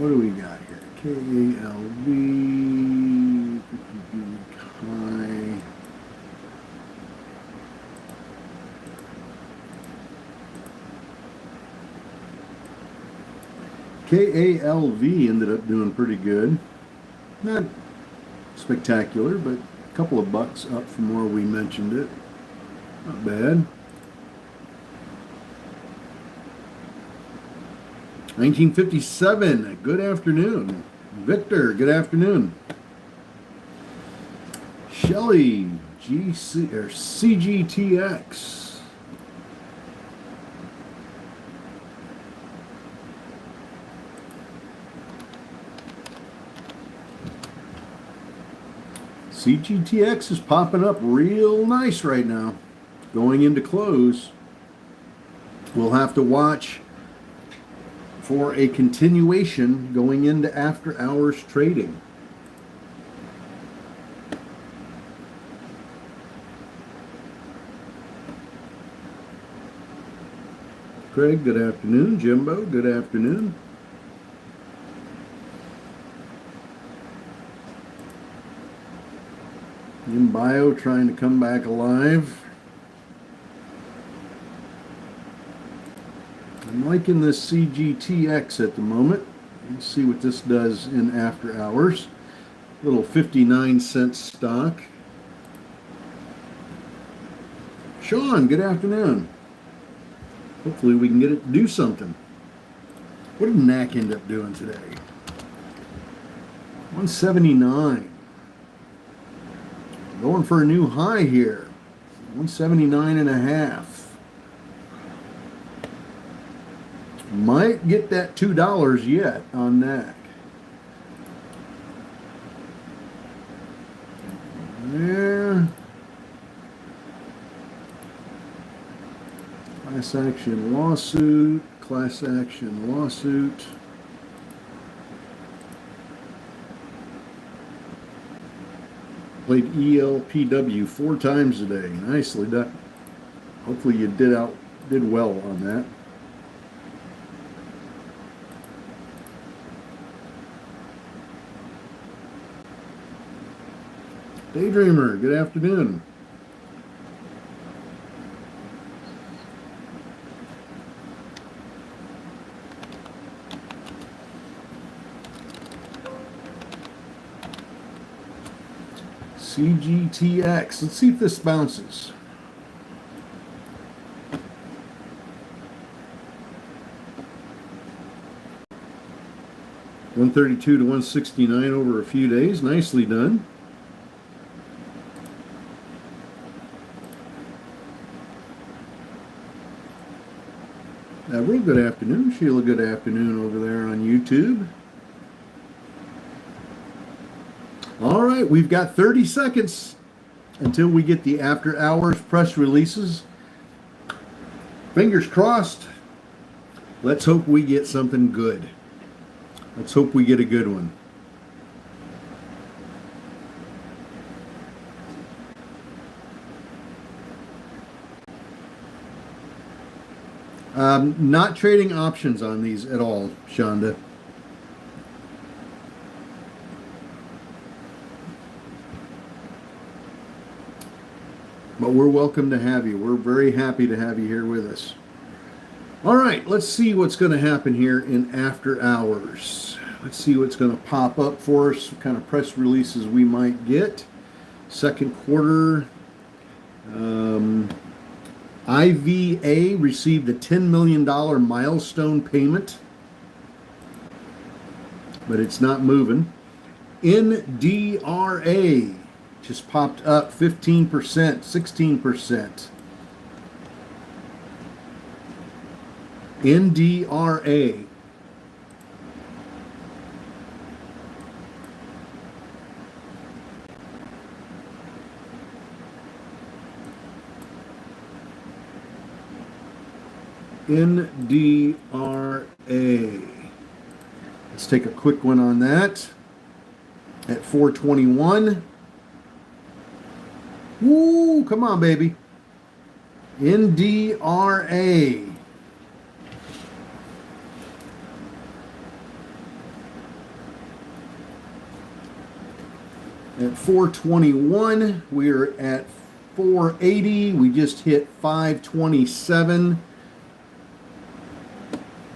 what do we got here? KALV, high. KALV ended up doing pretty good. Not spectacular, but a couple of bucks up from where we mentioned it. Not bad. 1957, good afternoon. Victor, good afternoon. Shelly, GC or CGTX. CGTX is popping up real nice right now. Going into close. We'll have to watch for a continuation going into after hours trading. Craig, good afternoon. Jimbo, good afternoon. Bio trying to come back alive. I'm liking this CGTX at the moment. Let's see what this does in after hours. Little 59-cent stock. Sean, good afternoon. Hopefully we can get it to do something. What did NAC end up doing today? 179. Going for a new high here. 179 and a half. Might get that $2 yet on NAC. Yeah. Class action lawsuit. Class action lawsuit. Played ELPW 4 times today. Nicely done. Hopefully you did well on that. Daydreamer, good afternoon. CGTX. Let's see if this bounces. $132 to $169 over a few days. Nicely done. Real good afternoon. Sheila, good afternoon over there on YouTube. All right, we've got 30 seconds until we get the after hours press releases. Fingers crossed. Let's hope we get something good. Let's hope we get a good one. Not trading options on these at all, Shonda. But we're welcome to have you. We're very happy to have you here with us. All right, let's see what's going to happen here in after hours. Let's see what's going to pop up for us, what kind of press releases we might get. Second quarter. IVA received a $10 million milestone payment, but it's not moving. NDRA just popped up 15%, 16%. NDRA. NDRA. Let's take a quick one on that. At 421. Woo, come on, baby. NDRA. At 421, we're at 480. We just hit 527.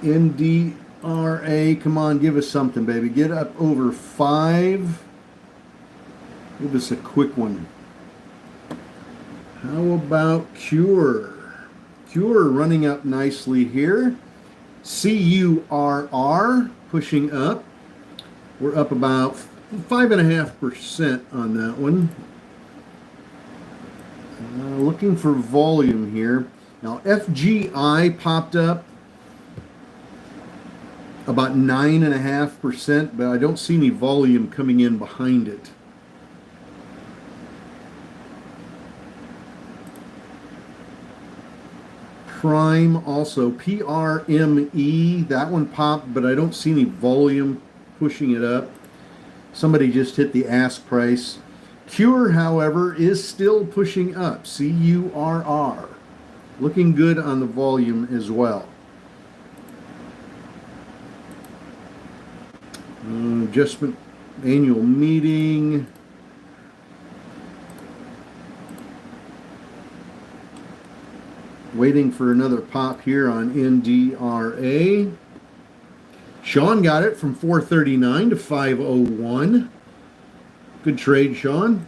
NDRA, come on, give us something, baby. Get up over 5. Give us a quick one. How about Cure? Cure running up nicely here. CURR pushing up. We're up about 5.5% on that one. Looking for volume here. Now FGI popped up about 9.5%, but I don't see any volume coming in behind it. Prime also, PRME, that one popped, but I don't see any volume pushing it up. Somebody just hit the ask price. Cure, however, is still pushing up, CURR. Looking good on the volume as well. Adjustment annual meeting. Waiting for another pop here on NDRA. Sean got it from 439 to 501. Good trade, Sean.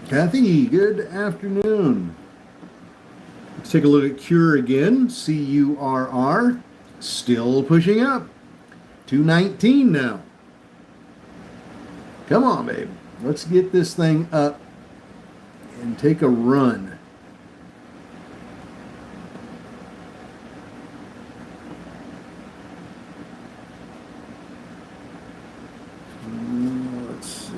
Kathy, good afternoon. Let's take a look at Cure again. CURR, still pushing up. 219 now. Come on, babe. Let's get this thing up and take a run. Let's see.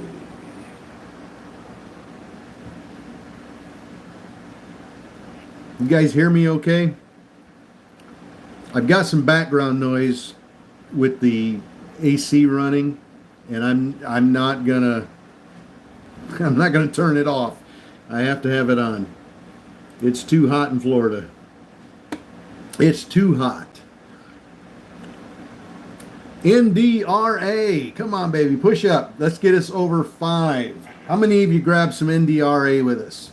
You guys hear me okay? I've got some background noise with the AC running, and I'm not gonna turn it off. I have to have it on. It's too hot in Florida. It's too hot. NDRA, come on, baby, push up. Let's get us over 5. How many of you grabbed some NDRA with us?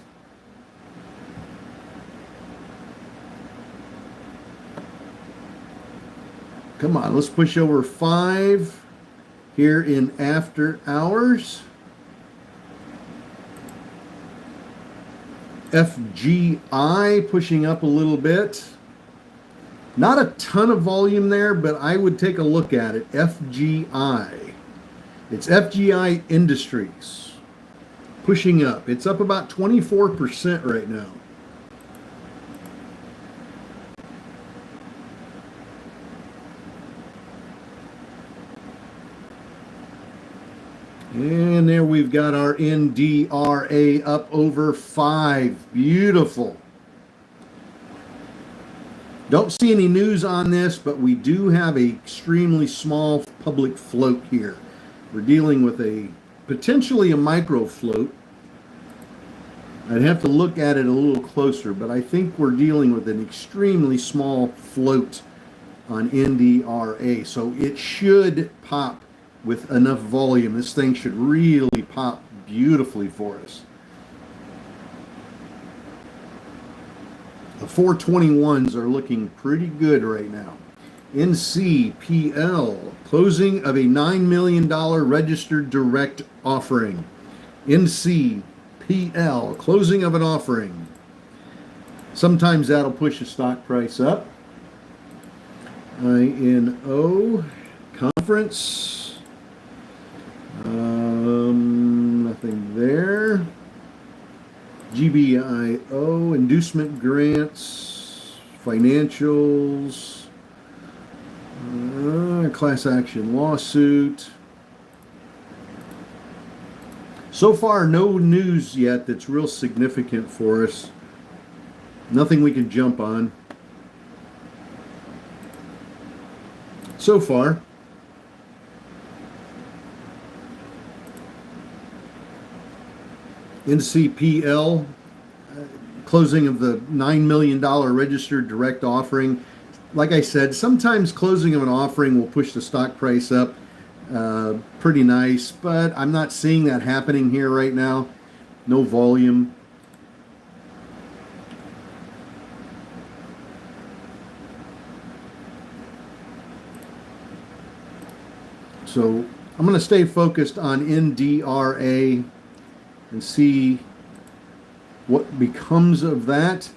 Come on, let's push over 5 here in after hours. FGI pushing up a little bit. Not a ton of volume there, but I would take a look at it. FGI. It's FGI Industries pushing up. It's up about 24% right now. And there we've got our NDRA up over 5. Beautiful. Don't see any news on this, but we do have a extremely small public float here. We're dealing with a potentially a micro float. I'd have to look at it a little closer, but I think we're dealing with an extremely small float on NDRA. So it should pop with enough volume. This thing should really pop beautifully for us. The 421s are looking pretty good right now. NCPL, closing of a $9 million registered direct offering. NCPL, closing of an offering. Sometimes that'll push the stock price up. INO, conference. Nothing there. GBIO, inducement grants, financials, class action lawsuit. So far, no news yet that's real significant for us. Nothing we can jump on. So far. NCPL, closing of the $9 million registered direct offering. like I said, sometimes closing of an offering will push the stock price up pretty nice, but I'm not seeing that happening here right now. No volume. So I'm going to stay focused on NDRA and see what becomes of that.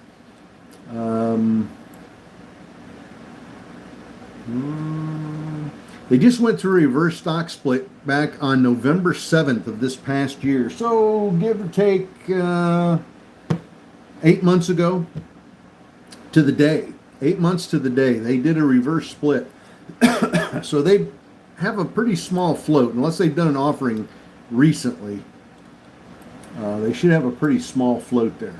They just went through a reverse stock split back on November 7th of this past year. So give or take 8 months ago to the day. 8 months to the day. They did a reverse split. So they have a pretty small float. Unless they've done an offering recently, they should have a pretty small float there.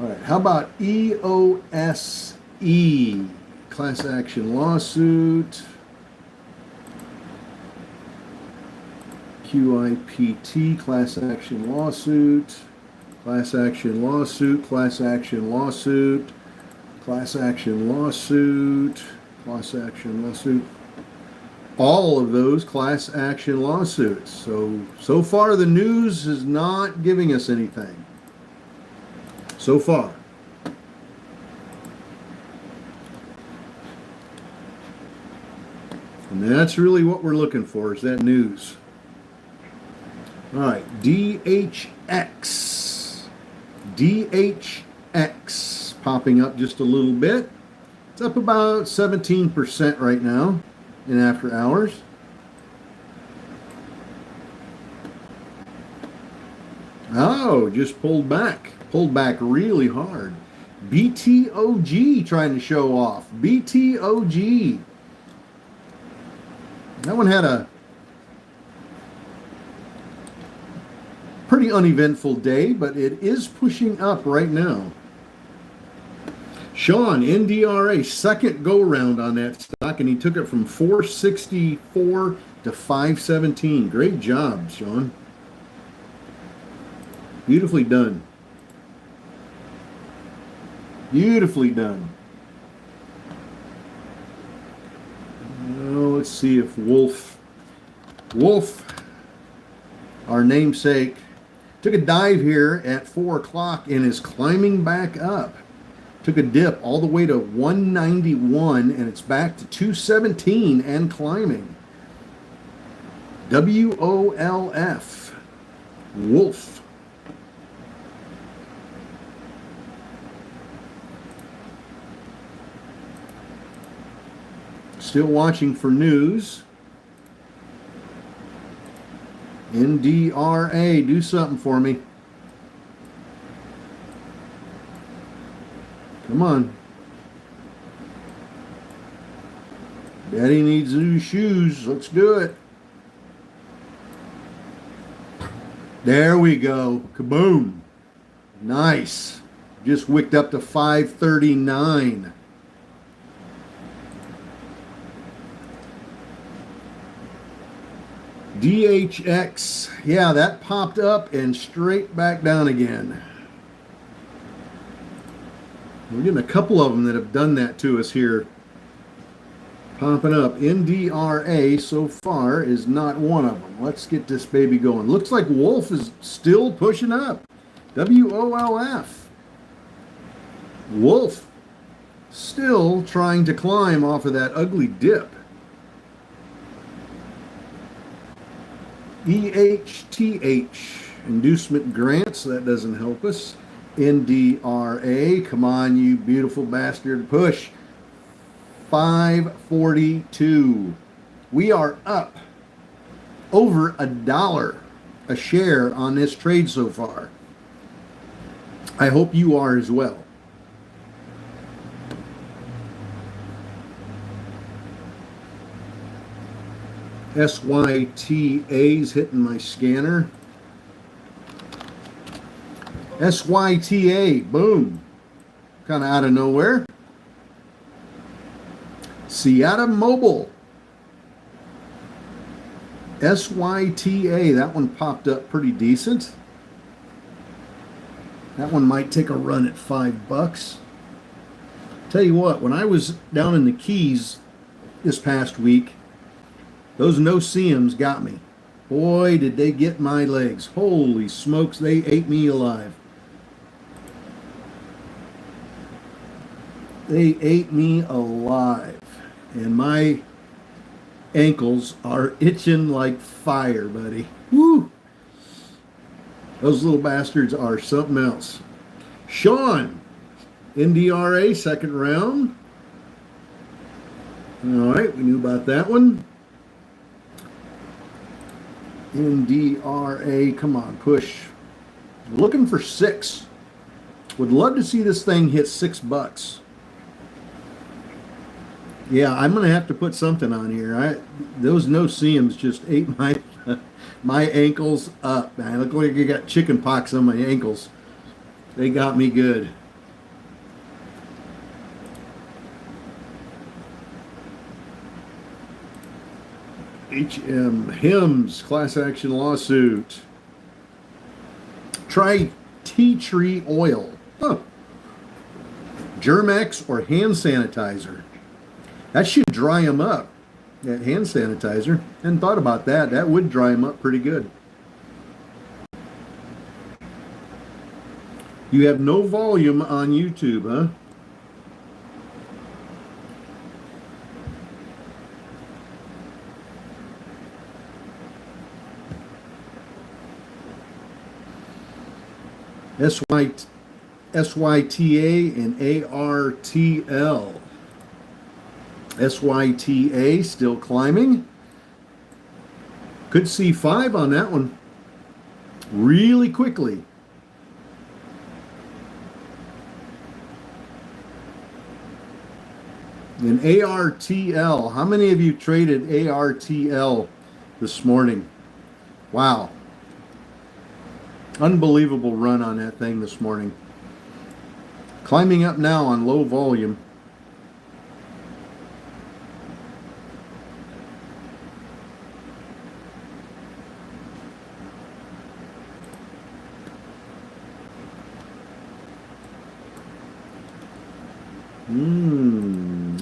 All right, how about EOSE? Class action lawsuit. QIPT, class action lawsuit. Class action lawsuit, class action lawsuit. Class action lawsuit. Class action lawsuit. All of those class action lawsuits. So far the news is not giving us anything. So far. And that's really what we're looking for, is that news. All right, DHX. DHX popping up just a little bit. It's up about 17% right now in after hours. Oh, just pulled back really hard. BTOG trying to show off. BTOG. That one had a pretty uneventful day, but it is pushing up right now. Sean, NDRA, second go round on that stock, and he took it from 464 to 517. Great job, Sean. Beautifully done. Beautifully done. Well, let's see if Wolf, our namesake, took a dive here at 4 o'clock and is climbing back up. Took a dip all the way to 191 and it's back to 217 and climbing. WOLF. Wolf. Still watching for news. NDRA, do something for me. Come on. Daddy needs new shoes. Let's do it. There we go. Kaboom. Nice. Just wicked up to 539. DHX. Yeah, that popped up and straight back down again. We're getting a couple of them that have done that to us here. Popping up. NDRA so far is not one of them. Let's get this baby going. Looks like Wolf is still pushing up. WOLF. Wolf still trying to climb off of that ugly dip. EHTH. Inducement grants. That doesn't help us. NDRA, come on, you beautiful bastard. Push. 542. We are up over $1 a share on this trade so far. I hope you are as well. SYTA's hitting my scanner. SYTA, boom. Kind of out of nowhere. Seattle Mobile. SYTA, that one popped up pretty decent. That one might take a run at $5. Tell you what, when I was down in the Keys this past week, those no-see-ums got me. Boy, did they get my legs. Holy smokes, they ate me alive. They ate me alive. And my ankles are itching like fire, buddy. Woo! Those little bastards are something else. Sean, NDRA, second round. All right, we knew about that one. NDRA, come on, push. Looking for 6. Would love to see this thing hit $6. Yeah, I'm gonna have to put something on here. Those no-see-ums just ate my ankles up. Man, I look like I got chicken pox on my ankles. They got me good. HIMS class action lawsuit. Try tea tree oil. Huh. Germ-X or hand sanitizer. That should dry them up. That hand sanitizer. Hadn't thought about that. That would dry them up pretty good. You have no volume on YouTube, huh? SYTA and ARTL. SYTA still climbing. Could see 5 on that one really quickly. And ARTL, how many of you traded ARTL this morning? Wow. Unbelievable run on that thing this morning. Climbing up now on low volume.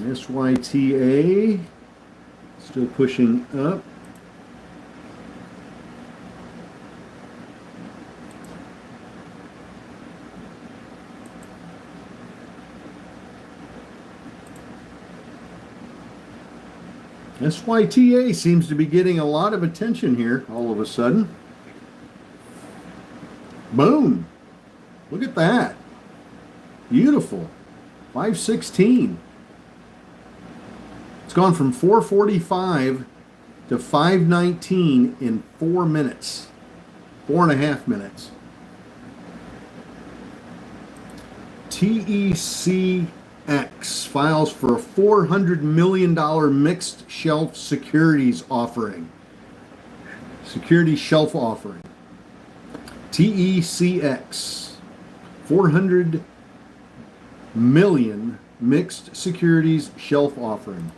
SYTA still pushing up. SYTA seems to be getting a lot of attention here all of a sudden. Boom. Look at that. Beautiful. 516. It's gone from 445 to 519 in 4 minutes. 4.5 minutes. TECX files for a $400 million mixed shelf securities offering. Security shelf offering. TECX. 400 million mixed securities shelf offering.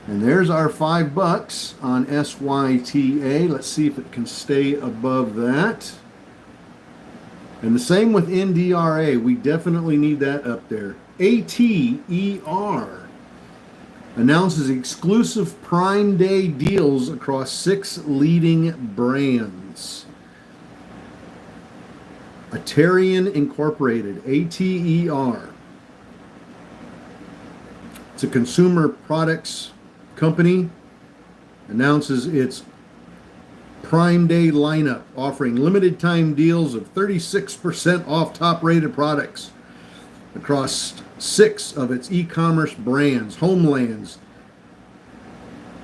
And there's our $5 on SYTA. Let's see if it can stay above that. And the same with NDRA. We definitely need that up there. ATER announces exclusive Prime Day deals across 6 leading brands. Atarian Incorporated, ATER. It's a consumer products company, announces its Prime Day lineup, offering limited time deals of 36% off top rated products across 6 of its e-commerce brands: Homelands,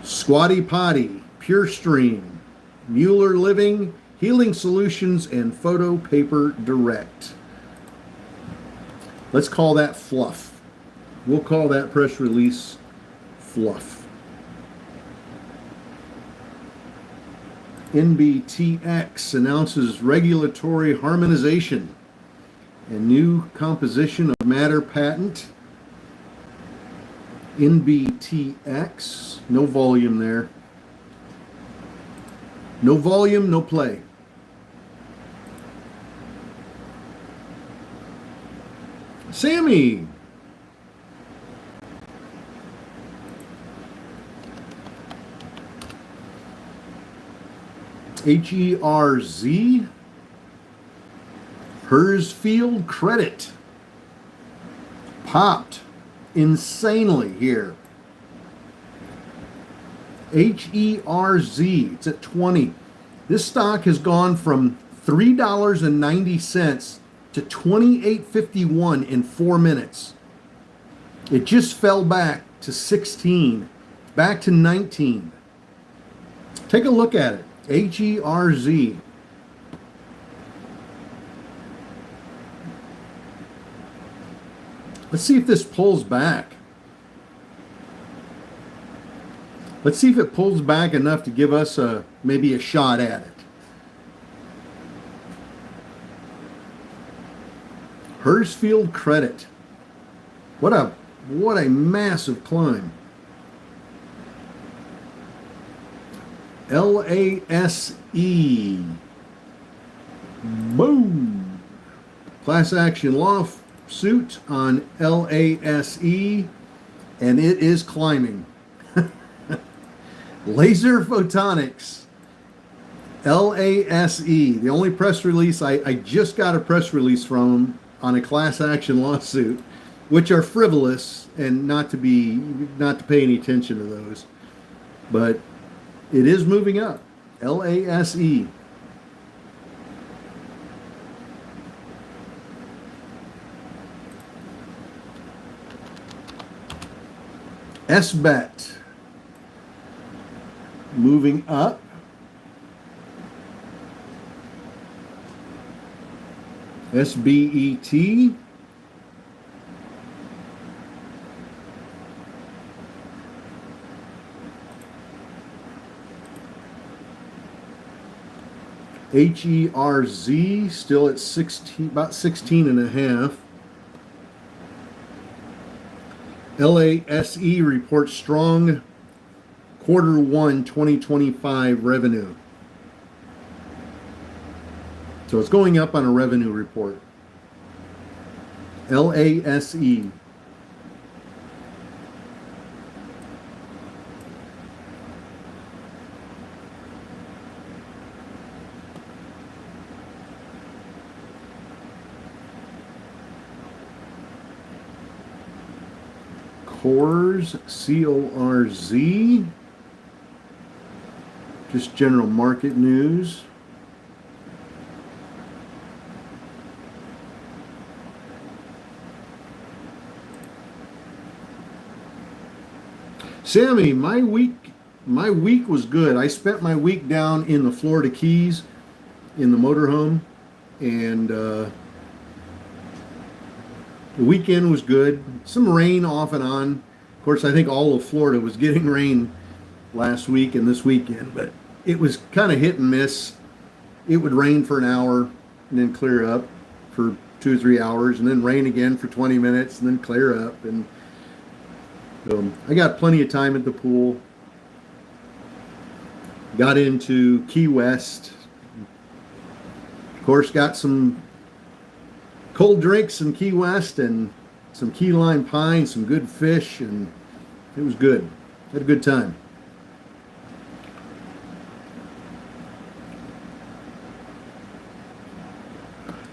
Squatty Potty, PureStream, Mueller Living, Healing Solutions, and Photo Paper Direct. Let's call that fluff. We'll call that press release fluff. NBTX announces regulatory harmonization and new composition of matter patent. NBTX, no volume there. No volume, no play. Sammy. HERZ. Herzfield Credit. Popped insanely here. HERZ. It's at 20. This stock has gone from $3.90 to $28.51 in 4 minutes. It just fell back to 16, back to 19. Take a look at it. HERZ. Let's see if this pulls back. Let's see if it pulls back enough to give us maybe a shot at it. Herzfield Credit. What a massive climb. LASE. Boom. Class action lawsuit on LASE, and it is climbing. Laser Photonics. LASE. The only press release, I just got a press release from them on a class action lawsuit, which are frivolous and not to pay any attention to those. But it is moving up. LASE. SBET. Moving up. SBET. HERZ still at 16, about 16 and a half. LASE reports strong Q1 2025 revenue. So it's going up on a revenue report. LASE. Corz, CORZ. Just general market news. Sammy, my week was good. I spent my week down in the Florida Keys in the motorhome, and the weekend was good. Some rain off and on. Of course, I think all of Florida was getting rain last week and this weekend, but it was kind of hit and miss. It would rain for an hour and then clear up for 2 or 3 hours, and then rain again for 20 minutes and then clear up. And I got plenty of time at the pool. Got into Key West. Of course, got some cold drinks in Key West and some key lime pie, some good fish, and it was good. Had a good time.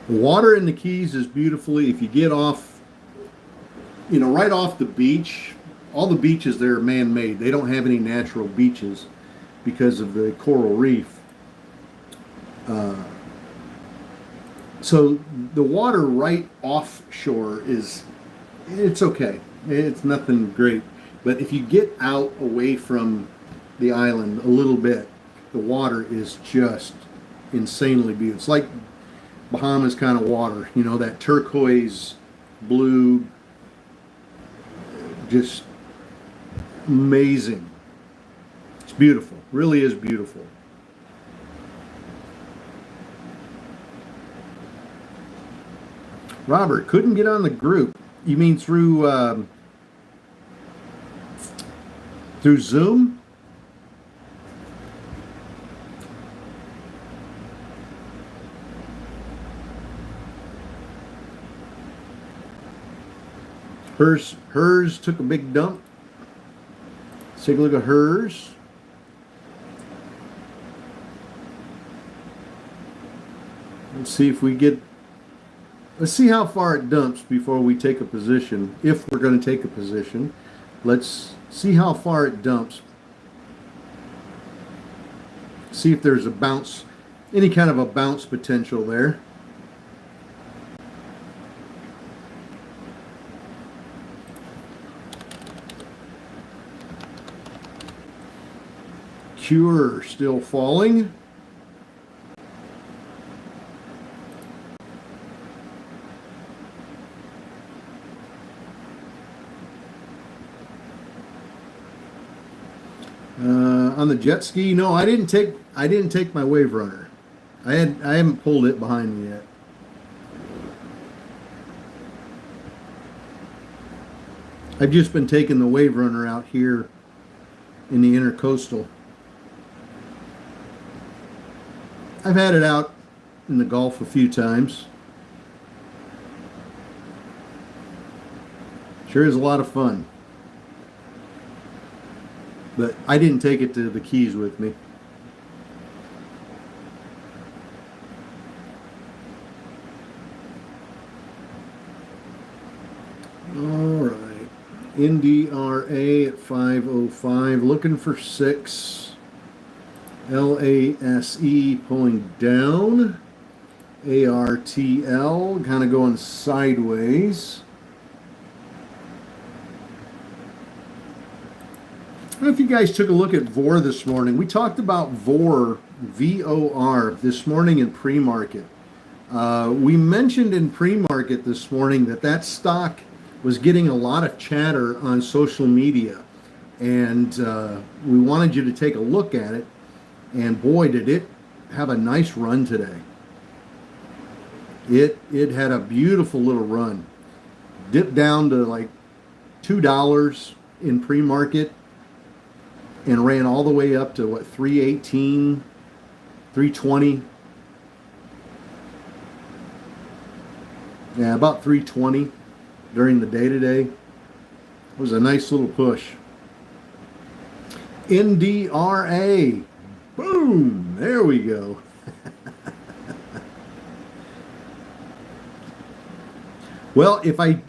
The water in the Keys is beautifully, if you get off, right off the beach. All the beaches there are man-made. They don't have any natural beaches because of the coral reef. So the water right offshore it's okay. It's nothing great. But if you get out away from the island a little bit, the water is just insanely beautiful. It's like Bahamas kind of water, that turquoise blue, just amazing. It's beautiful. Really is beautiful. Robert, couldn't get on the group. You mean through Zoom? Hers took a big dump. Let's take a look at hers. Let's see if we get. Let's see how far it dumps before we take a position. If we're going to take a position, let's see how far it dumps. See if there's a bounce, any kind of a bounce potential there. Cure still falling. On the jet ski, no, I didn't take my wave runner. I haven't pulled it behind me yet. I've just been taking the wave runner out here in the intercoastal. I've had it out in the Gulf a few times. Sure is a lot of fun. But I didn't take it to the Keys with me. All right. NDRA at 505, looking for 6. LASE pulling down. ARTL kind of going sideways. I don't know if you guys took a look at VOR this morning. We talked about VOR, VOR, this morning in pre-market. We mentioned in pre-market this morning that stock was getting a lot of chatter on social media. And we wanted you to take a look at it. And boy, did it have a nice run today. It had a beautiful little run. Dipped down to like $2 in pre-market. And ran all the way up to what, 318, 320. Yeah, about 320 during the day today. It was a nice little push. NDRA. Boom! There we go. Well, if I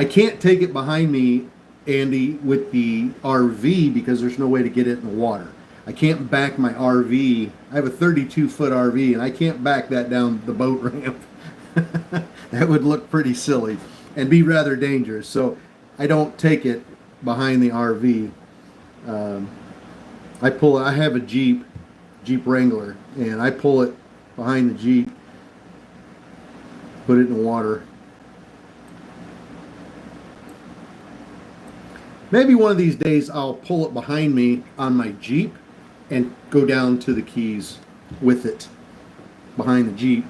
can't take it behind me, Andy, with the RV because there's no way to get it in the water. I can't back my RV. I have a 32-foot RV and I can't back that down the boat ramp. That would look pretty silly and be rather dangerous. So I don't take it behind the RV. I have a Jeep Wrangler, and I pull it behind the Jeep, put it in the water. Maybe one of these days I'll pull it behind me on my Jeep and go down to the Keys with it behind the Jeep.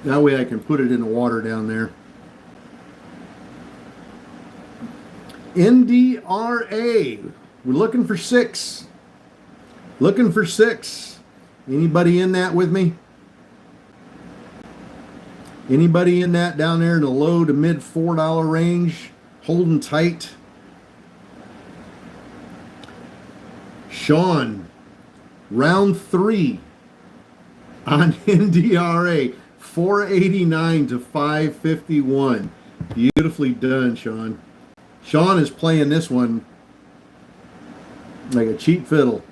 That way I can put it in the water down there. NDRA. We're looking for 6. Looking for 6. Anybody in that with me? Anybody in that down there in the low to mid $4 range? Holding tight. Sean, round 3 on NDRA, 489 to 551. Beautifully done, Sean. Sean is playing this one like a cheap fiddle.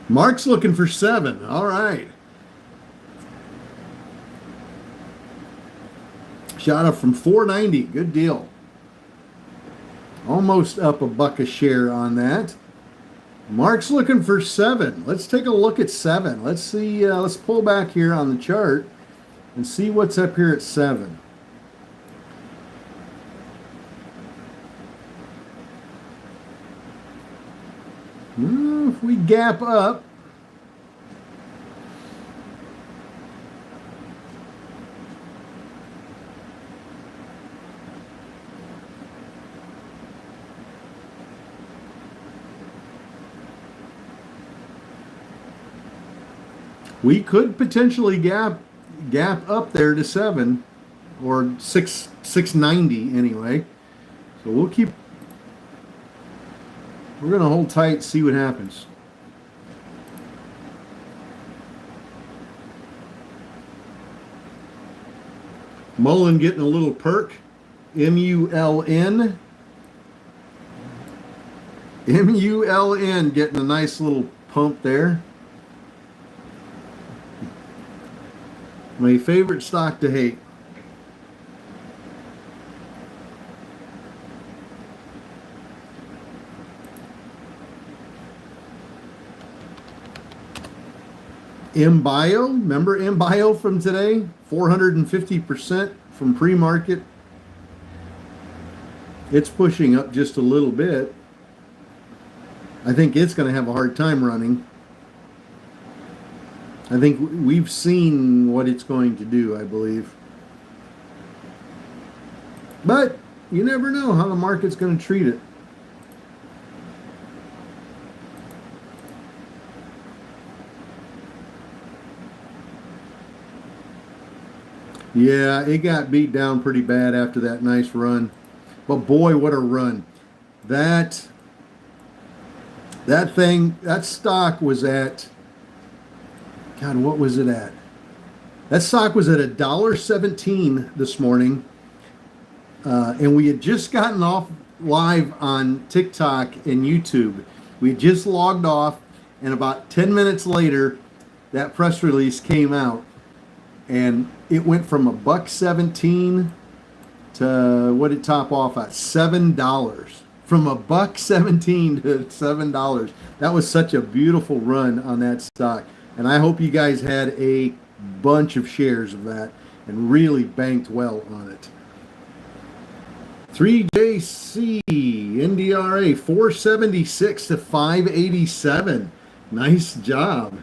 Mark's looking for 7. All right. Shot up from 490. Good deal. Almost up $1 a share on that. Mark's looking for 7. Let's take a look at 7. Let's see. Let's pull back here on the chart and see what's up here at 7. If we gap up, we could potentially gap up there to 7. or 690 anyway. So we're going to hold tight, see what happens. Mullen getting a little perk. M-U-L-N. M-U-L-N getting a nice little pump there. My favorite stock to hate. MBio, remember MBio from today? 450% from pre-market. It's pushing up just a little bit. I think it's going to have a hard time running. I think we've seen what it's going to do, I believe. But you never know how the market's going to treat it. Yeah, it got beat down pretty bad after that nice run. But boy, what a run. That stock was at, God, what was it at? That stock was at $1.17 this morning. And we had just gotten off live on TikTok and YouTube. We had just logged off, and about 10 minutes later, that press release came out. And it went from $1.17 to, what did it top off at? $7. From $1.17 to $7. That was such a beautiful run on that stock. And I hope you guys had a bunch of shares of that and really banked well on it. 3JC NDRA 476 to 587. Nice job.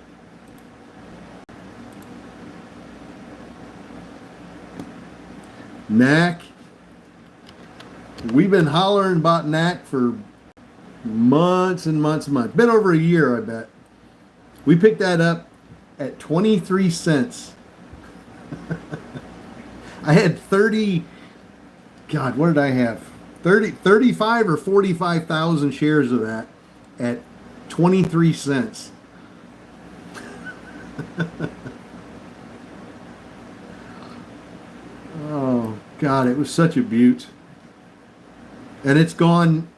NAC. We've been hollering about NAC for months and months and months. Been over a year, I bet. We picked that up at 23 cents. I had 30, God, what did I have? 35 or 45,000 shares of that at 23 cents. Oh, God, it was such a beaut. And it's gone,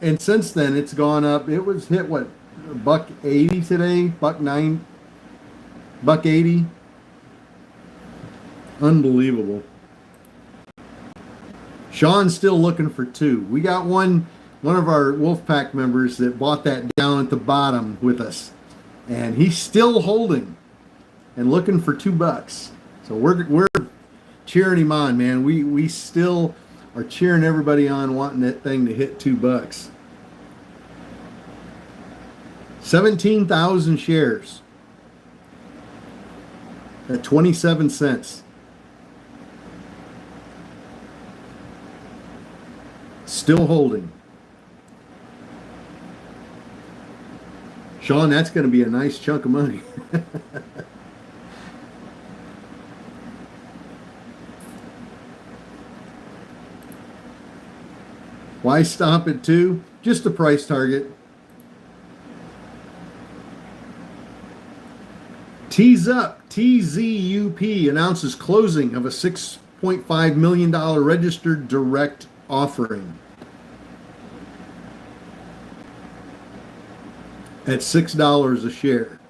and since then it's gone up. It was hit, what, $1.80 today? $1.80. Unbelievable. Sean's still looking for two. We got one of our Wolfpack members that bought that down at the bottom with us, and he's still holding and looking for $2. So we're cheering him on, man. We still are cheering everybody on, wanting that thing to hit $2. 17,000 shares at 27 cents. Still holding. Sean, that's going to be a nice chunk of money. Why stop at 2? Just a price target. Tease Up, TZUP announces closing of a $6.5 million registered direct offering at $6 a share.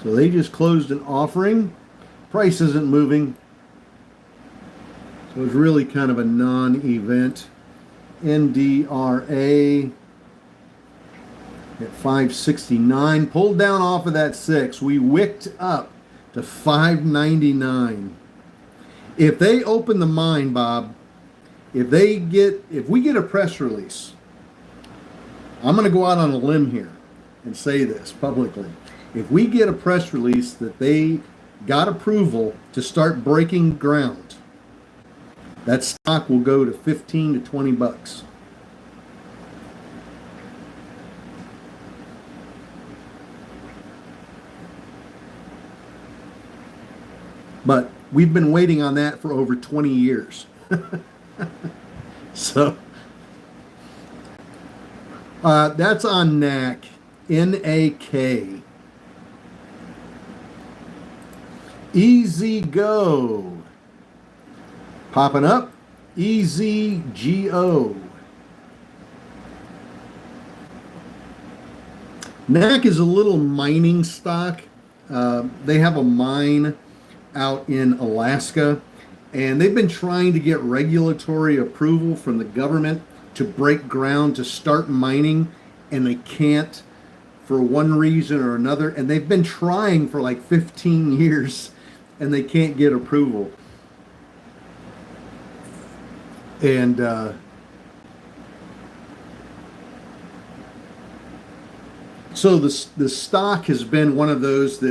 So they just closed an offering. Price isn't moving. So it's really kind of a non-event. NDRA at 569, pulled down off of that 6. We wicked up to 599. If they open the mine, Bob, if we get a press release, I'm going to go out on a limb here and say this publicly. If we get a press release that they got approval to start breaking ground, that stock will go to 15 to $20. But We've been waiting on that for over 20 years. So that's on NAK, NAK. Easy Go. Popping up. Easy GO. NAK is a little mining stock. They have a mine out in Alaska, and they've been trying to get regulatory approval from the government to break ground to start mining, and they can't for one reason or another. And they've been trying for like 15 years, and they can't get approval. And so the stock has been one of those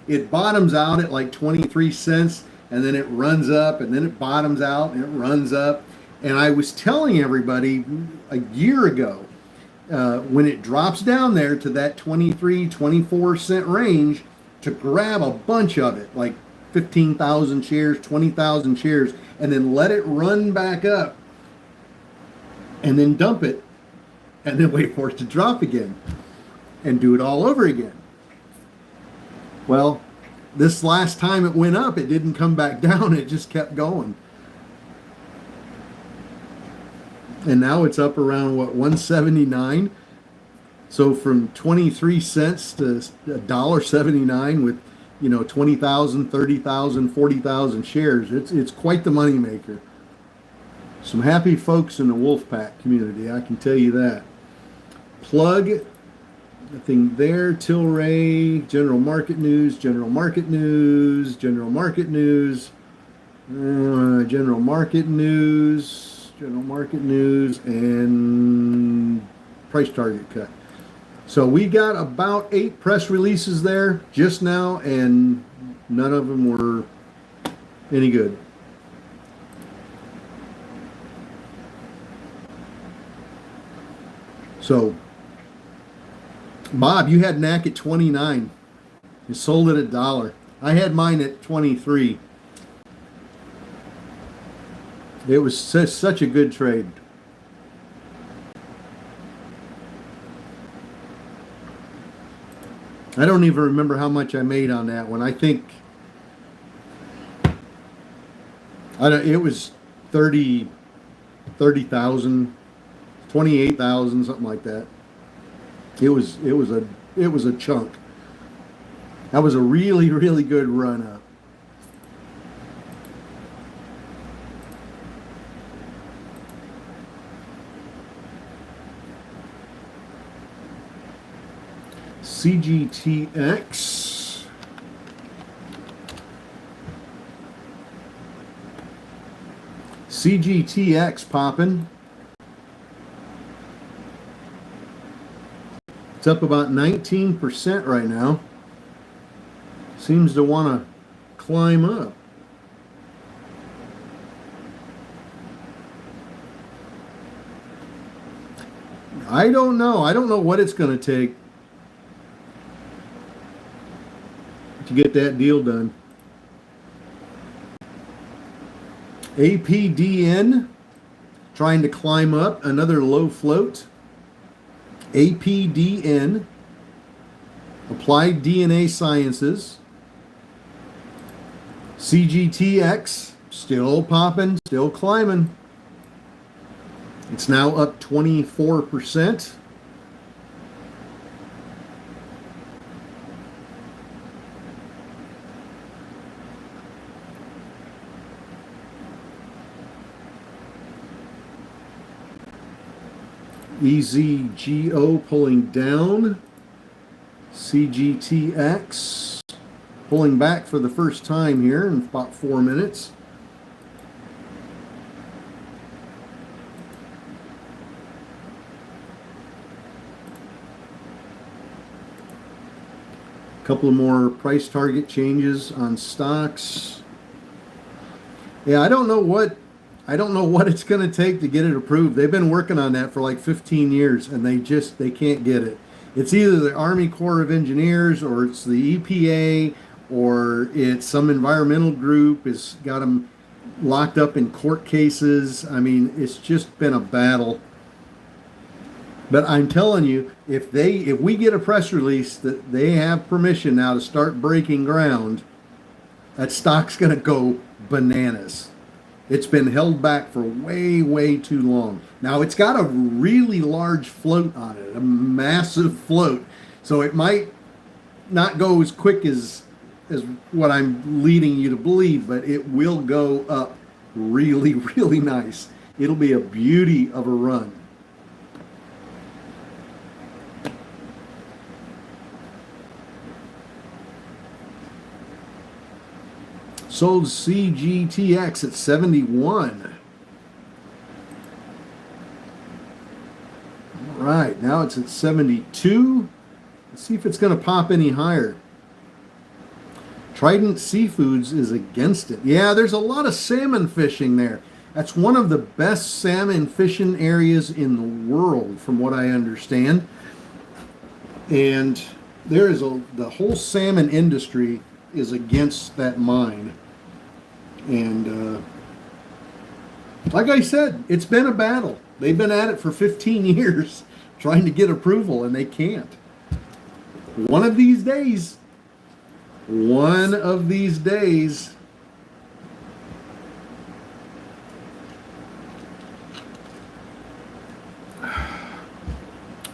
it bottoms out at like 23 cents, and then it runs up, and then it bottoms out and it runs up. And I was telling everybody a year ago, when it drops down there to that 23, 24 cent range, to grab a bunch of it, like 15,000 shares, 20,000 shares, and then let it run back up, and then dump it, and then wait for it to drop again, and do it all over again. Well, this last time it went up, it didn't come back down. It just kept going. And now it's up around, what, 179? So from 23 cents to $1.79 with, 20,000, 30,000, 40,000 shares. It's quite the moneymaker. Some happy folks in the Wolfpack community, I can tell you that. Plug. Nothing there. Tilray, General Market News, General Market News, General Market News, General Market News, General Market News, and price target cut. So we got about 8 press releases there just now, and none of them were any good. So Bob, you had NAK at 29. You sold it at $1. I had mine at 23. It was such a good trade. I don't even remember how much I made on that one. I think it was 30,000, 28,000, something like that. It was a chunk. That was a really, really good run up. CGTX. CGTX popping. It's up about 19% right now. Seems to want to climb up. I don't know. I don't know what it's going to take to get that deal done. APDN trying to climb up, another low float. APDN, Applied DNA Sciences. CGTX, still popping, still climbing. It's now up 24%. EZGO pulling down. CGTX pulling back for the first time here in about 4 minutes. A couple of more price target changes on stocks. Yeah, I don't know what it's going to take to get it approved. They've been working on that for like 15 years, and they can't get it. It's either the Army Corps of Engineers, or it's the EPA, or it's some environmental group has got them locked up in court cases. I mean, it's just been a battle. But I'm telling you, if we get a press release that they have permission now to start breaking ground, that stock's going to go bananas. It's been held back for way, way too long. Now it's got a really large float on it, a massive float. So it might not go as quick as what I'm leading you to believe, but it will go up really, really nice. It'll be a beauty of a run. Sold CGTX at 71. All right, now it's at 72. Let's see if it's going to pop any higher. Trident Seafoods is against it. Yeah, there's a lot of salmon fishing there. That's one of the best salmon fishing areas in the world, from what I understand. And there is the whole salmon industry is against that mine. And like I said, it's been a battle. They've been at it for 15 years trying to get approval, and they can't. One of these days, we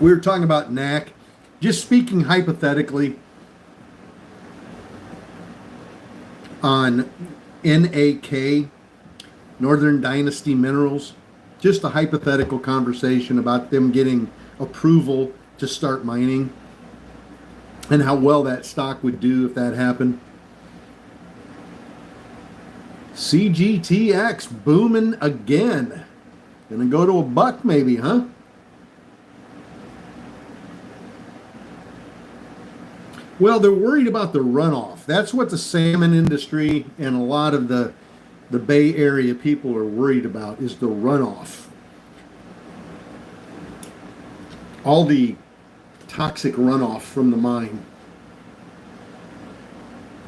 were talking about NAC. Just speaking hypothetically on NAK, Northern Dynasty Minerals, just a hypothetical conversation about them getting approval to start mining and how well that stock would do if that happened. CGTX booming again. Gonna go to $1 maybe, huh? Well, they're worried about the runoff. That's what the salmon industry and a lot of the Bay Area people are worried about, is the runoff. All the toxic runoff from the mine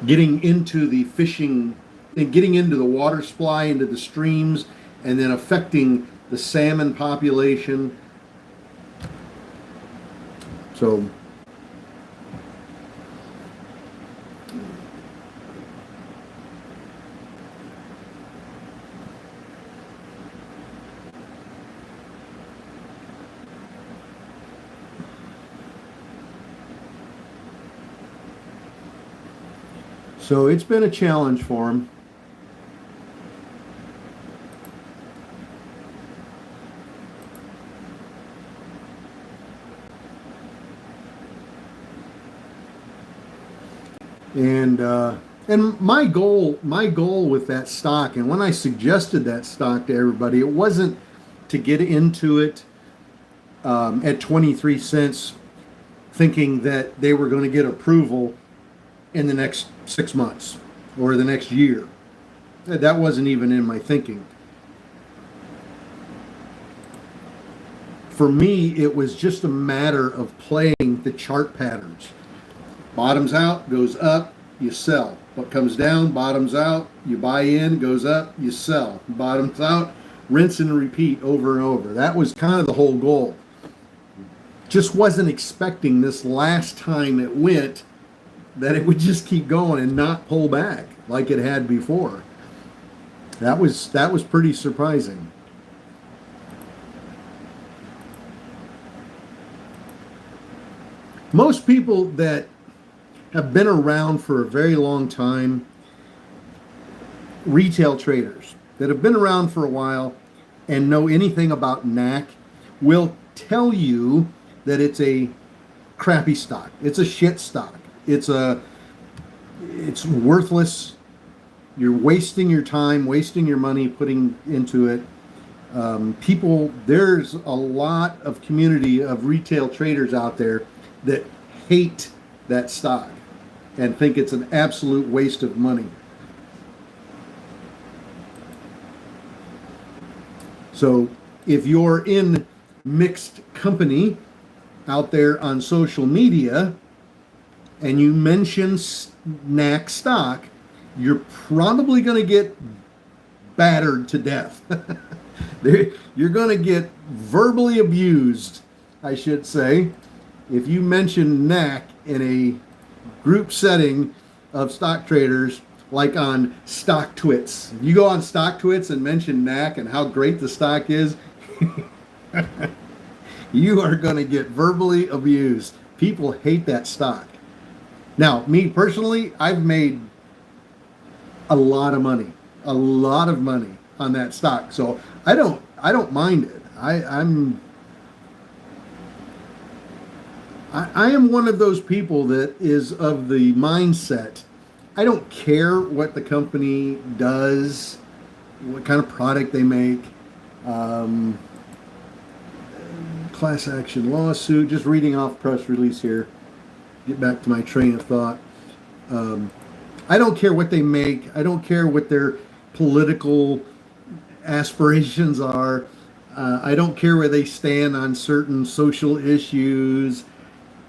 getting into the fishing and getting into the water supply, into the streams, and then affecting the salmon population. So it's been a challenge for him. And my goal with that stock, and when I suggested that stock to everybody, it wasn't to get into it at 23 cents, thinking that they were going to get approval in the next 6 months or the next year. That wasn't even in my thinking. For me, it was just a matter of playing the chart patterns. Bottoms out, goes up, you sell. What comes down, bottoms out, you buy in, goes up, you sell. Bottoms out, rinse and repeat over and over. That was kind of the whole goal. Just wasn't expecting this last time it went that it would just keep going and not pull back like it had before. That was pretty surprising. Most people that have been around for a very long time, retail traders that have been around for a while and know anything about NAC, will tell you that it's a crappy stock. It's a shit stock. It's worthless. You're wasting your time, wasting your money putting into it. There's a lot of community of retail traders out there that hate that stock and think it's an absolute waste of money. So if you're in mixed company out there on social media, and you mention NAC stock, you're probably going to get battered to death. You're going to get verbally abused, I should say, if you mention NAC in a group setting of stock traders, like on StockTwits. If you go on StockTwits and mention NAC and how great the stock is, you are going to get verbally abused. People hate that stock. Now, me personally, I've made a lot of money on that stock. So I don't mind it. I am one of those people that is of the mindset, I don't care what the company does, what kind of product they make, class action lawsuit, just reading off press release here, get back to my train of thought. I don't care what they make. I don't care what their political aspirations are. I don't care where they stand on certain social issues.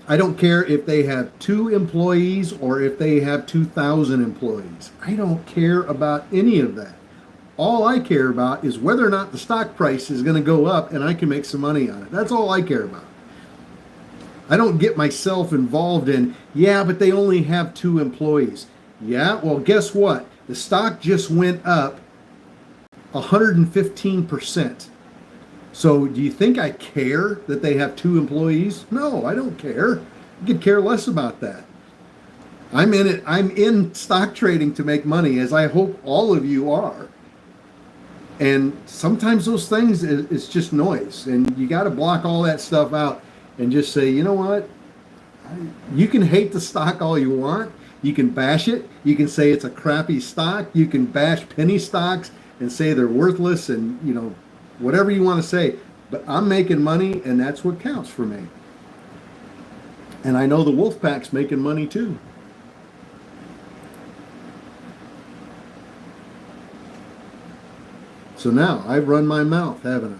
I don't care if they have 2 employees or if they have 2,000 employees. I don't care about any of that. All I care about is whether or not the stock price is going to go up and I can make some money on it. That's all I care about. I don't get myself involved in, yeah, but they only have 2 employees. Yeah, well, guess what? The stock just went up 115%. So do you think I care that they have 2 employees? No, I don't care. I could care less about that. I'm in it. I'm in stock trading to make money, as I hope all of you are. And sometimes those things, it's just noise. And you got to block all that stuff out and just say, you know what? You can hate the stock all you want. You can bash it. You can say it's a crappy stock. You can bash penny stocks and say they're worthless and, whatever you want to say, but I'm making money, and that's what counts for me. And I know the Wolfpack's making money too. So now I've run my mouth, haven't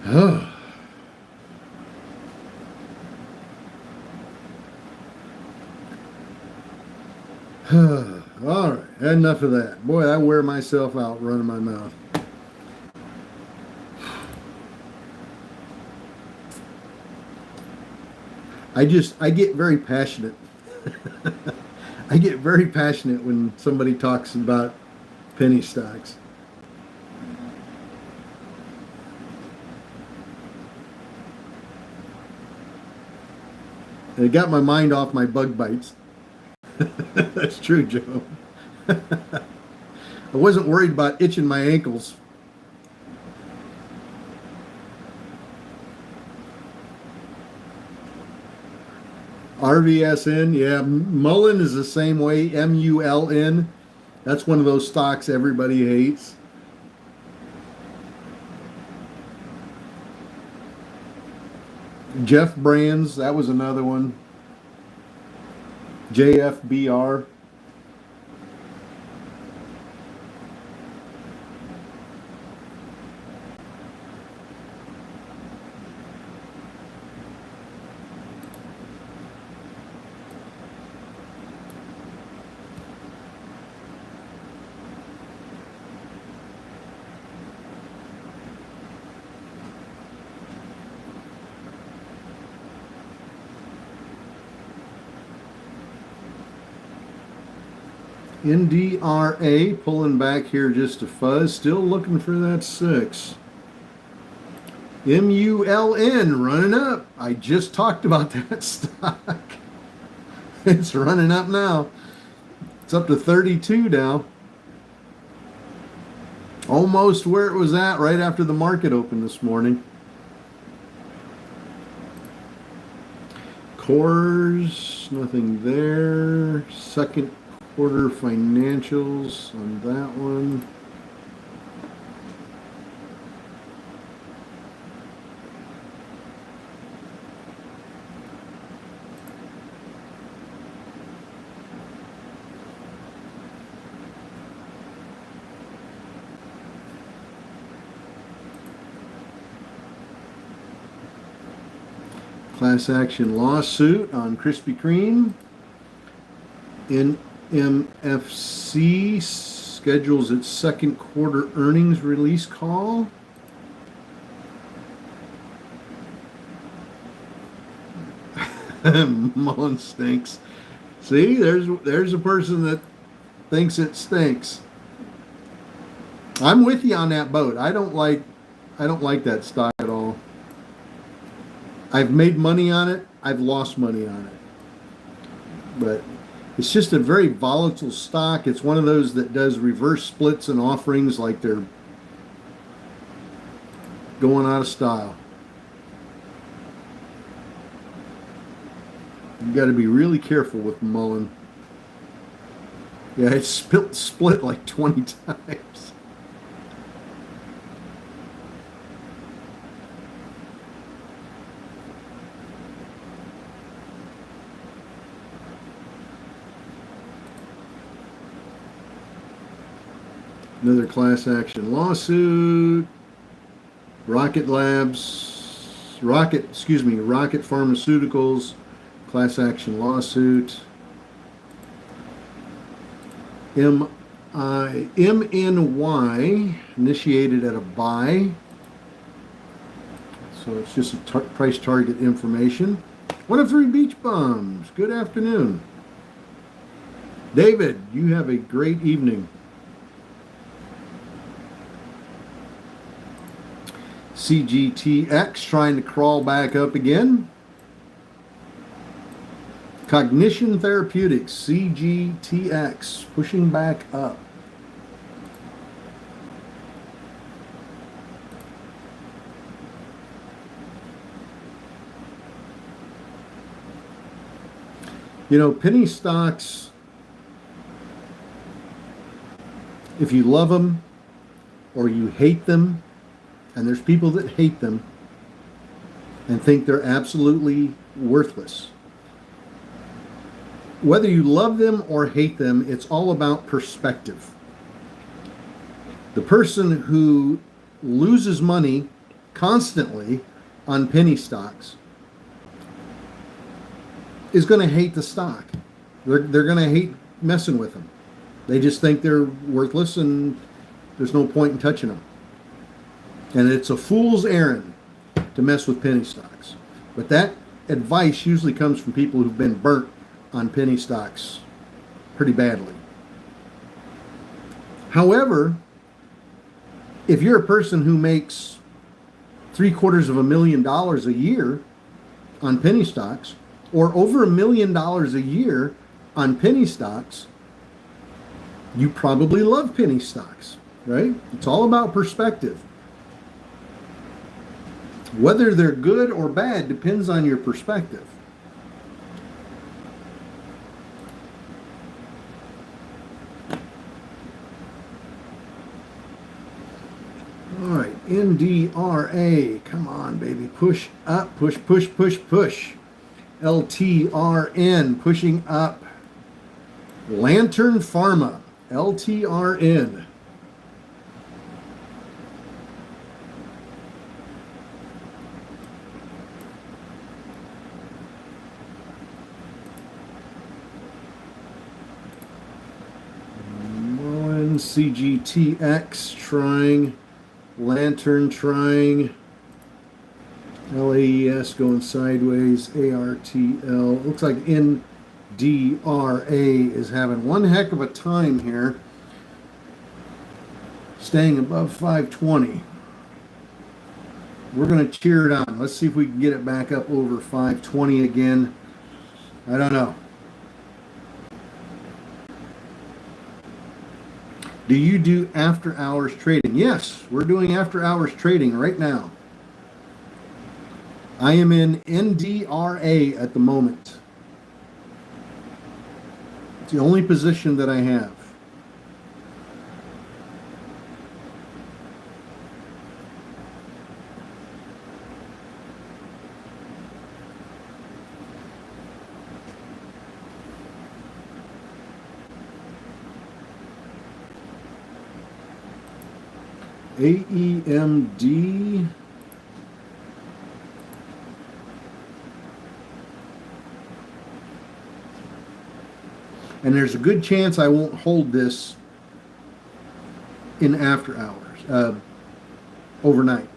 I? All right, enough of that. Boy, I wear myself out running my mouth. I get very passionate. I get very passionate when somebody talks about penny stocks. And it got my mind off my bug bites. That's true, Joe. I wasn't worried about itching my ankles. RVSN, yeah. Mullen is the same way, MULN. That's one of those stocks everybody hates. Jeff Brands, that was another one. JFBR. NDRA pulling back here just a fuzz, still looking for that 6. MULN running up. I just talked about that stock. It's running up now. It's up to 32 now. Almost where it was at right after the market opened this morning. Cores, nothing there. Second quarter financials on that one. Class action lawsuit on Krispy Kreme. NMFC schedules its second quarter earnings release call. Mullen stinks. See, there's a person that thinks it stinks. I'm with you on that boat. I don't like that stock at all. I've made money on it. I've lost money on it. But it's just a very volatile stock. It's one of those that does reverse splits and offerings like they're going out of style. You got to be really careful with Mullen. Yeah, it's split like 20 times. Another class action lawsuit. Rocket Pharmaceuticals, class action lawsuit. MNY initiated at a buy. So it's just a price target information. 103 Beach Bums, good afternoon. David, you have a great evening. CGTX trying to crawl back up again. Cognition Therapeutics, CGTX, pushing back up. You know, penny stocks, if you love them or you hate them, and there's people that hate them and think they're absolutely worthless. Whether you love them or hate them, it's all about perspective. The person who loses money constantly on penny stocks is going to hate the stock. They're going to hate messing with them. They just think they're worthless and there's no point in touching them. And it's a fool's errand to mess with penny stocks. But that advice usually comes from people who've been burnt on penny stocks pretty badly. However, if you're a person who makes $750,000 a year on penny stocks, or over $1 million a year on penny stocks, you probably love penny stocks, right? It's all about perspective. Whether they're good or bad depends on your perspective. All right, NDRA, come on, baby, push up, push, push, push, push. LTRN, pushing up. Lantern Pharma, LTRN. CGTX trying, Lantern trying, LAES going sideways, ARTL. Looks like NDRA is having one heck of a time here, staying above 520. We're going to cheer it on. Let's see if we can get it back up over 520 again. I don't know. Do you do after hours trading? Yes, we're doing after hours trading right now. I am in NDRA at the moment. It's the only position that I have. AEMD. And there's a good chance I won't hold this in after hours, overnight.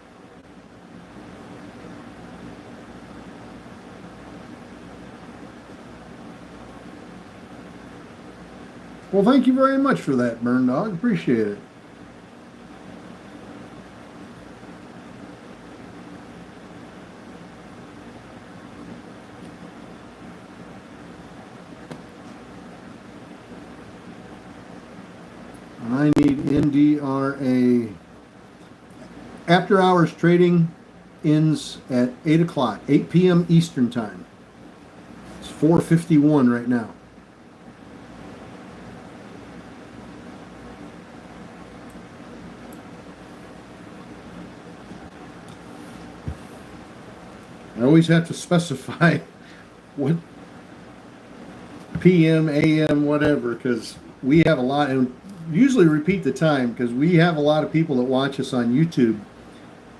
Well, thank you very much for that, Burn Dog. Appreciate it. I need NDRA. After hours trading ends at 8 o'clock, 8 p.m. Eastern time. It's 4:51 right now. I always have to specify what PM, AM, whatever, because we have a lot, and usually repeat the time because we have a lot of people that watch us on YouTube.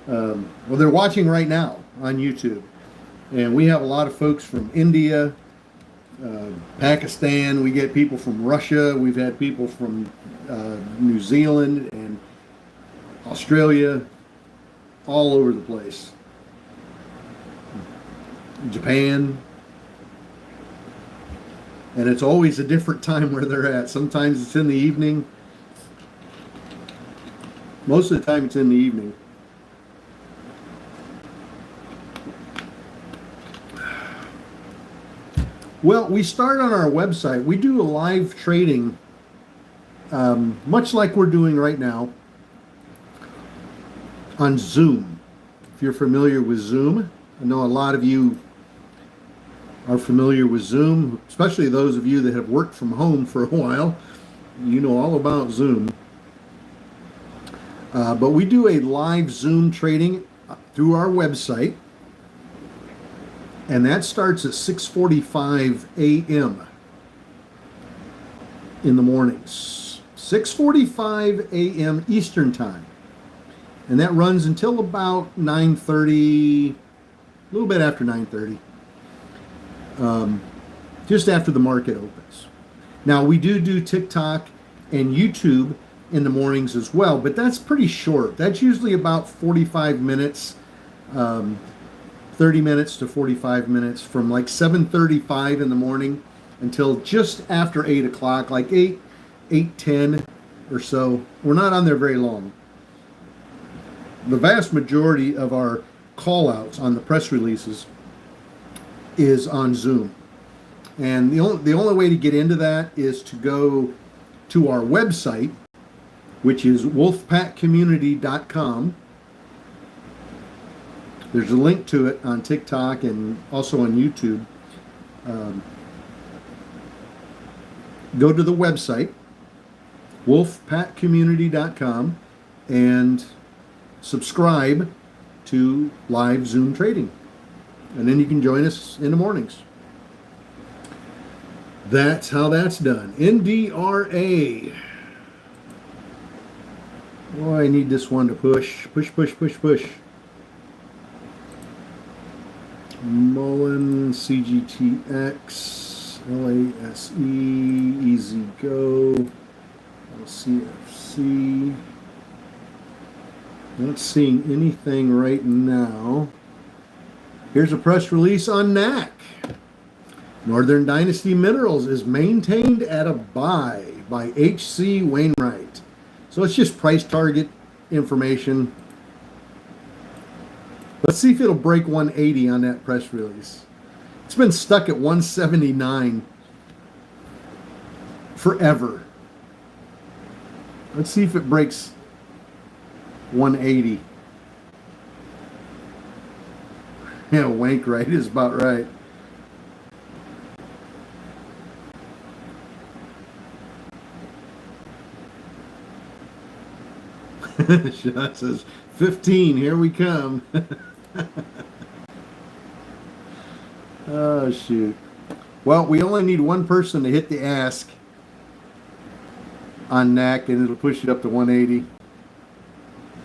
Well, they're watching right now on YouTube, and we have a lot of folks from India, Pakistan. We get people from Russia. We've had people from New Zealand and Australia, all over the place. Japan. And it's always a different time where they're at. Sometimes it's in the evening. Most of the time it's in the evening. Well, we start on our website. We do a live trading, much like we're doing right now, on Zoom. If you're familiar with Zoom, I know a lot of you are familiar with Zoom, especially those of you that have worked from home for a while. You know all about Zoom. But we do a live Zoom trading through our website, and that starts at 6:45 a.m. in the mornings. 6:45 a.m. Eastern time. And that runs until about 9:30, a little bit after 9:30. Just after the market opens. Now we do TikTok and YouTube in the mornings as well, but that's pretty short. That's usually about 45 minutes, 30 minutes to 45 minutes, from like 7:35 in the morning until just after 8 o'clock, like 8:10 or so. We're not on there very long. The vast majority of our call outs on the press releases is on Zoom. And the only way to get into that is to go to our website, which is wolfpackcommunity.com. There's a link to it on TikTok and also on YouTube. Go to the website, wolfpackcommunity.com, and subscribe to live Zoom trading. And then you can join us in the mornings. That's how that's done. NDRA. Oh, I need this one to push. Push. Mullen, CGTX, LASE, Easy Go, LCFC. Not seeing anything right now. Here's a press release on NAC. Northern Dynasty Minerals is maintained at a buy by H.C. Wainwright. So it's just price target information. Let's see if it'll break 180 on that press release. It's been stuck at 179 forever. Let's see if it breaks 180. Yeah, Wainwright is about right. Sean says, 15, here we come. Oh, shoot. Well, we only need one person to hit the ask on NAC, and it'll push it up to 180.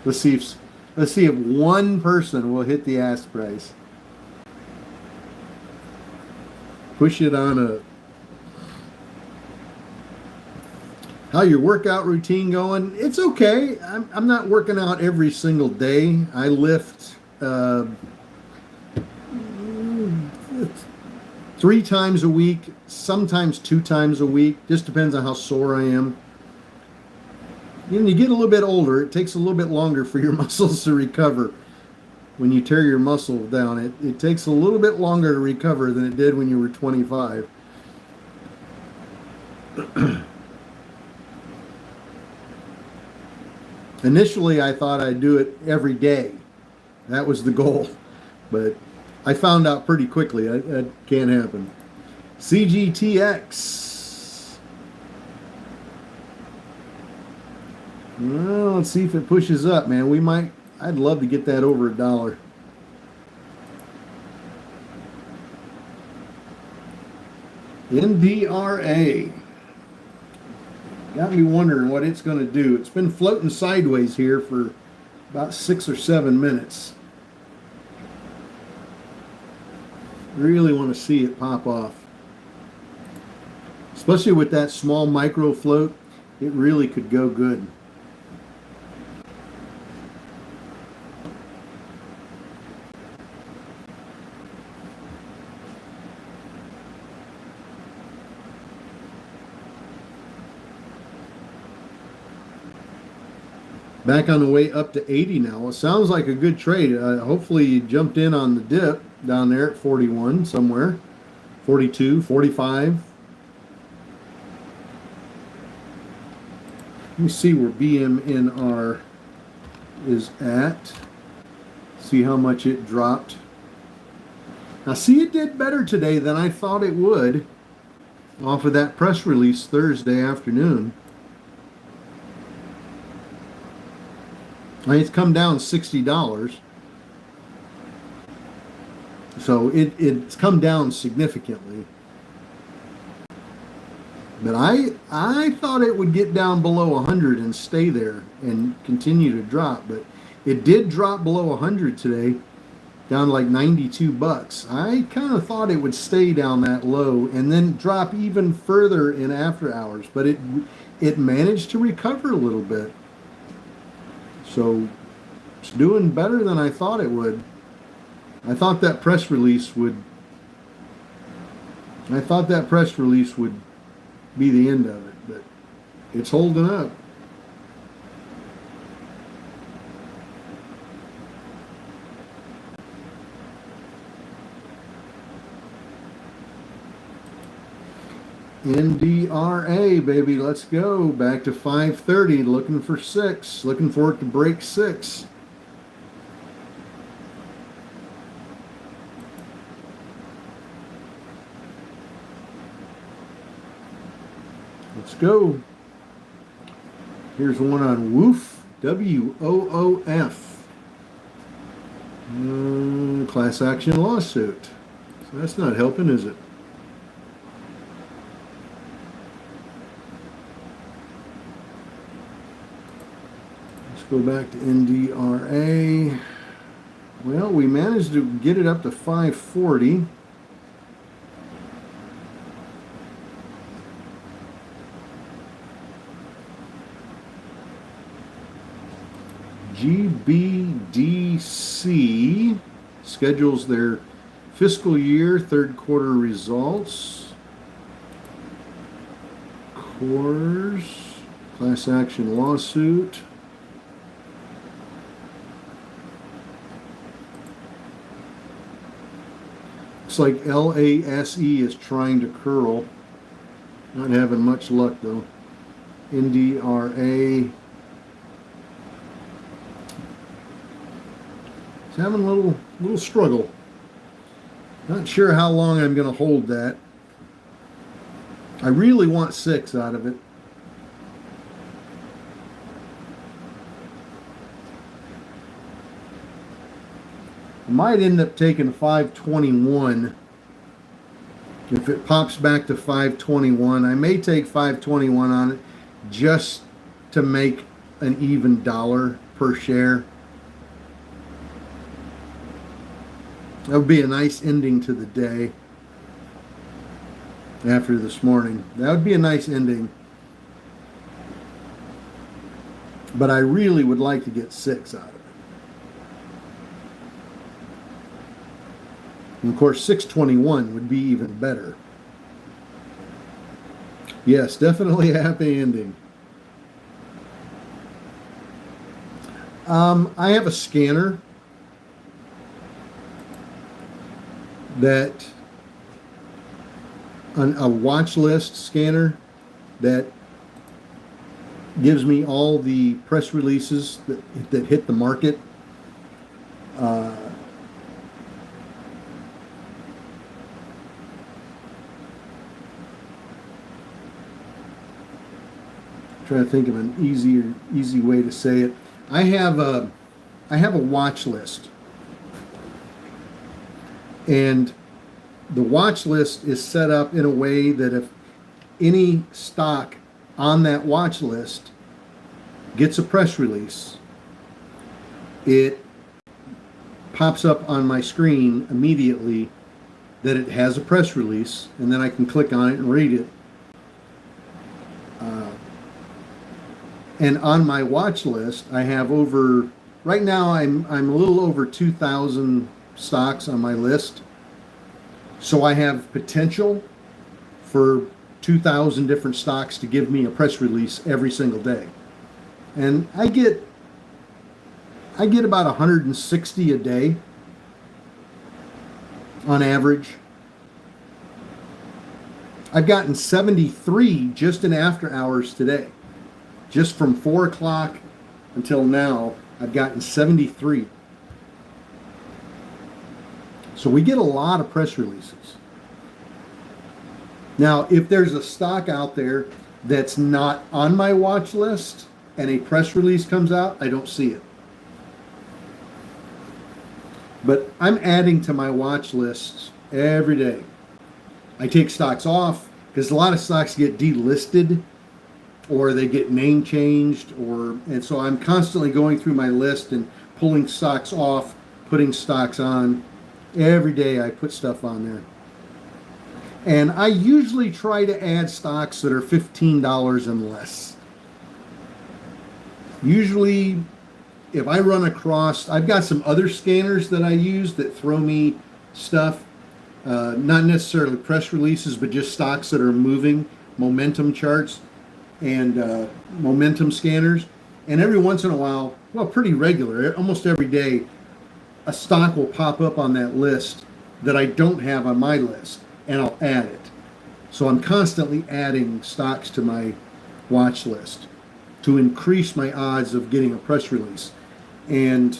Let's see if one person will hit the ask price. Push it on How your workout routine going? It's okay. I'm not working out every single day. I lift 3 times a week, sometimes 2 times a week. Just depends on how sore I am. When you get a little bit older, it takes a little bit longer for your muscles to recover. When you tear your muscle down, it takes a little bit longer to recover than it did when you were 25. Initially, I thought I'd do it every day. That was the goal. But I found out pretty quickly that can't happen. CGTX. Well, let's see if it pushes up, man. I'd love to get that over $1. NDRA. Got me wondering what it's going to do. It's been floating sideways here for about 6 or 7 minutes. Really want to see it pop off. Especially with that small micro float, it really could go good. Back on the way up to 80 now. It sounds like a good trade. Hopefully you jumped in on the dip down there at 41 somewhere. 42, 45. Let me see where BMNR is at. See how much it dropped. Now see, it did better today than I thought it would off of that press release Thursday afternoon. It's come down $60. So it's come down significantly. But I thought it would get down below 100 and stay there and continue to drop. But it did drop below 100 today, down like $92. I kind of thought it would stay down that low and then drop even further in after hours. But it managed to recover a little bit. So it's doing better than I thought it would. I thought that press release would be the end of it, but it's holding up. NDRA, baby, let's go. Back to 530, looking for 6. Looking for it to break 6. Let's go. Here's one on Woof, WOOF. Class action lawsuit. So that's not helping, is it? Go back to NDRA. Well, we managed to get it up to 540. GBDC schedules their fiscal year third quarter results. Coors, class action lawsuit. Looks like LASE is trying to curl. Not having much luck though. NDRA. It's having a little struggle. Not sure how long I'm going to hold that. I really want 6 out of it. I might end up taking 521 if it pops back to 521. I may take 521 on it just to make an even $1 per share. That would be a nice ending to the day after this morning. That would be a nice ending. but I really would like to get 6 out of it. And of course, 621 would be even better. Yes, definitely a happy ending. I have a scanner that, a watch list scanner that gives me all the press releases that hit the market. Trying to think of an easy way to say it. I have a watch list, and the watch list is set up in a way that if any stock on that watch list gets a press release, it pops up on my screen immediately that it has a press release, and then I can click on it and read it. And on my watch list, I have right now I'm a little over 2,000 stocks on my list. So I have potential for 2,000 different stocks to give me a press release every single day. And I get about 160 a day on average. I've gotten 73 just in after hours today. Just from 4 o'clock until now, I've gotten 73. So we get a lot of press releases. Now, if there's a stock out there that's not on my watch list and a press release comes out, I don't see it. But I'm adding to my watch lists every day. I take stocks off because a lot of stocks get delisted or they get name changed, and so I'm constantly going through my list and pulling stocks off, putting stocks on. Every day I put stuff on there. And I usually try to add stocks that are $15 and less. Usually, if I run across, I've got some other scanners that I use that throw me stuff, not necessarily press releases, but just stocks that are moving, momentum charts and momentum scanners. And every once in a while, well, pretty regular, almost every day, a stock will pop up on that list that I don't have on my list, and I'll add it. So I'm constantly adding stocks to my watch list to increase my odds of getting a press release. And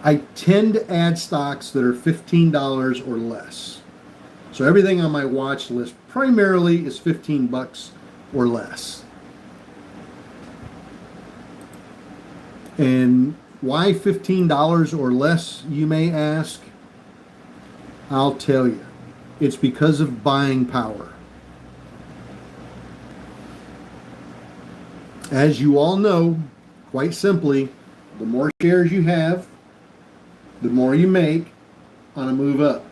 I tend to add stocks that are $15 or less. So everything on my watch list primarily is $15 or less. And why $15 or less, you may ask? I'll tell you. It's because of buying power. As you all know, quite simply, the more shares you have, the more you make on a move up.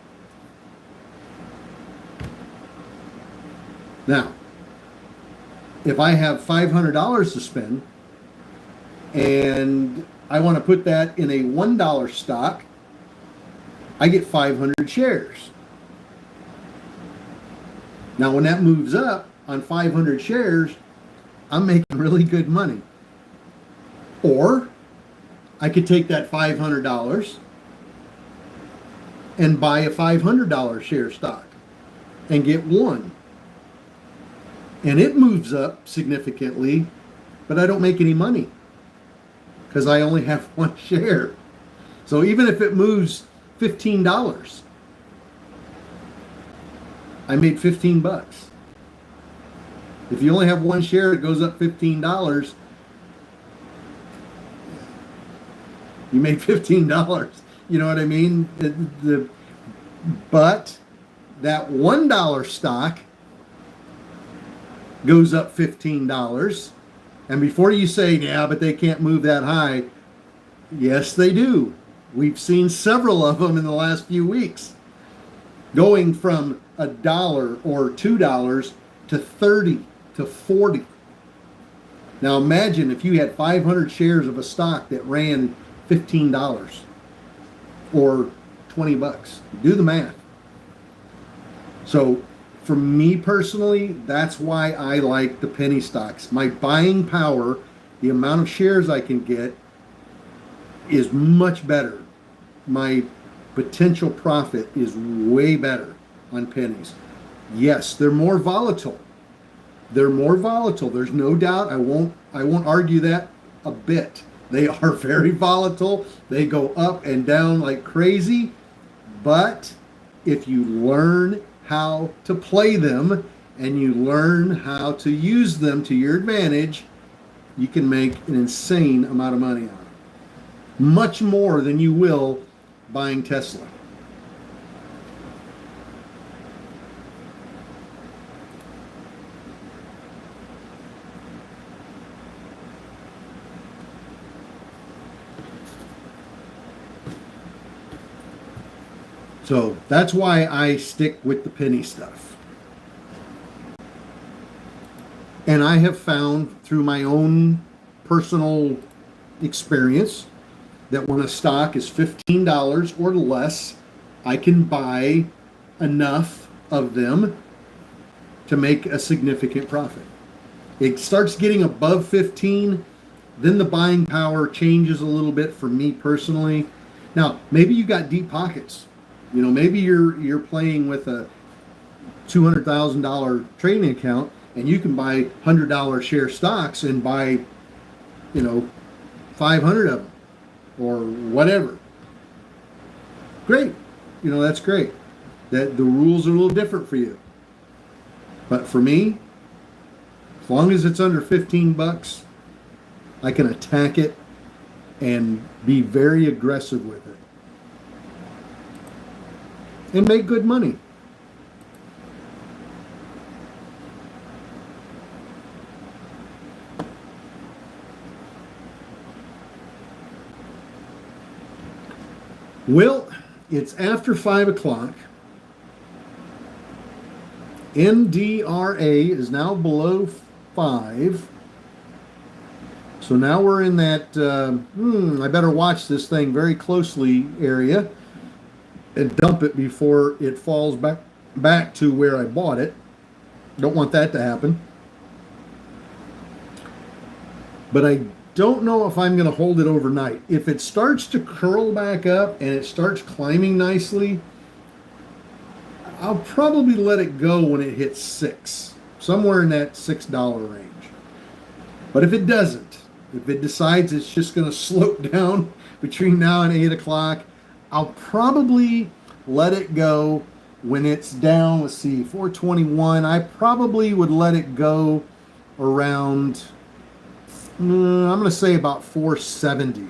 Now, if I have $500 to spend and I want to put that in a $1 stock, I get 500 shares. Now, when that moves up on 500 shares, I'm making really good money. Or I could take that $500 and buy a $500 share stock and get one. And it moves up significantly, but I don't make any money because I only have one share. So even if it moves $15, I made $15. If you only have one share, it goes up $15. You made $15. You know what I mean? But that $1 stock goes up $15. And before you say, yeah, but they can't move that high, yes, they do. We've seen several of them in the last few weeks, going from $1 or $2 to 30 to 40. Now imagine if you had 500 shares of a stock that ran $15 or $20. Do the math. So for me personally, that's why I like the penny stocks. My buying power, the amount of shares I can get, is much better. My potential profit is way better on pennies. Yes, they're more volatile. They're more volatile. There's no doubt. I won't argue that a bit. They are very volatile. They go up and down like crazy. But if you learn how to play them and you learn how to use them to your advantage, you can make an insane amount of money on them. Much more than you will buying Tesla. So that's why I stick with the penny stuff. And I have found through my own personal experience that when a stock is $15 or less, I can buy enough of them to make a significant profit. It starts getting above 15, then the buying power changes a little bit for me personally. Now, maybe you got deep pockets. You know, maybe you're playing with a $200,000 trading account and you can buy $100 share stocks and buy, 500 of them or whatever. Great. That's great. That the rules are a little different for you. But for me, as long as it's under $15, I can attack it and be very aggressive with it. And make good money. Well, it's after 5 o'clock. NDRA is now below 5. So now we're in that, I better watch this thing very closely area and dump it before it falls back to where I bought it. Don't want that to happen. But I don't know if I'm going to hold it overnight. If it starts to curl back up and it starts climbing nicely, I'll probably let it go when it hits 6, somewhere in that $6 range. But if it doesn't, if it decides it's just going to slope down between now and 8 o'clock, I'll probably let it go when it's down, let's see, 421. I probably would let it go around, I'm going to say about 470.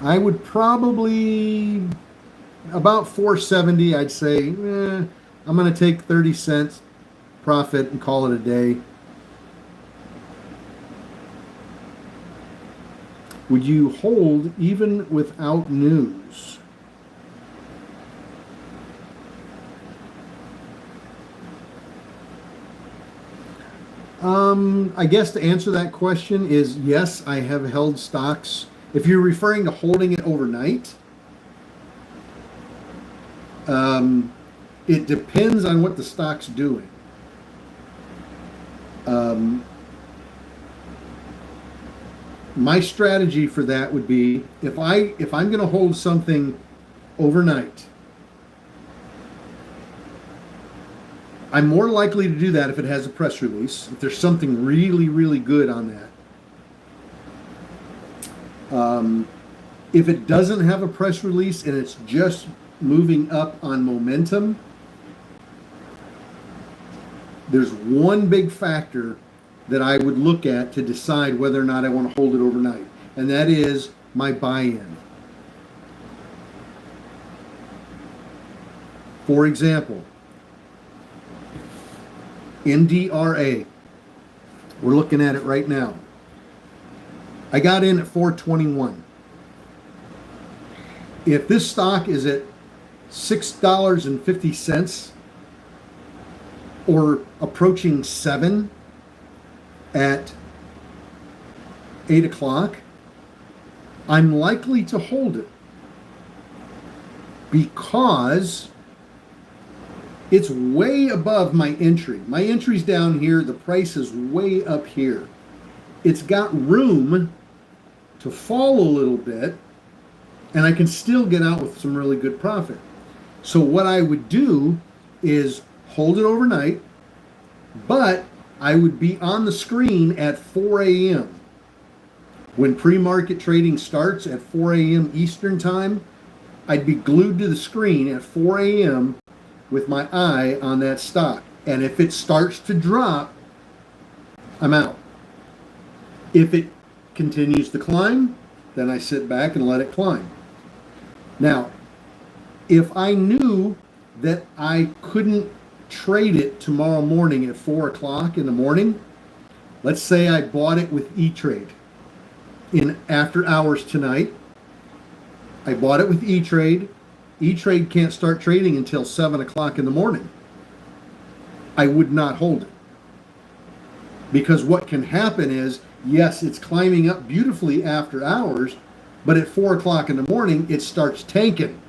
I would probably, about 470, I'd say, I'm going to take 30 cents profit and call it a day. Would you hold even without news? I guess to answer that question is yes, I have held stocks. If you're referring to holding it overnight, it depends on what the stock's doing. My strategy for that would be if I'm going to hold something overnight, I'm more likely to do that if it has a press release, if there's something really, really good on that. If it doesn't have a press release and it's just moving up on momentum, there's one big factor that I would look at to decide whether or not I want to hold it overnight, and that is my buy-in. For example, NDRA, we're looking at it right now. I got in at 421. If this stock is at $6.50 or approaching 7 at 8 o'clock, I'm likely to hold it because it's way above my entry. My entry's down here. The price is way up here. It's got room to fall a little bit, and I can still get out with some really good profit. So what I would do is hold it overnight, but I would be on the screen at 4 a.m. When pre-market trading starts at 4 a.m. Eastern time, I'd be glued to the screen at 4 a.m. with my eye on that stock. And if it starts to drop, I'm out. If it continues to climb, then I sit back and let it climb. Now, if I knew that I couldn't trade it tomorrow morning at 4 o'clock in the morning, let's say I bought it with E-Trade in after hours tonight. I bought it with E-Trade. E-Trade can't start trading until 7 o'clock in the morning. I would not hold it. Because what can happen is, yes, it's climbing up beautifully after hours, but at 4 o'clock in the morning, it starts tanking.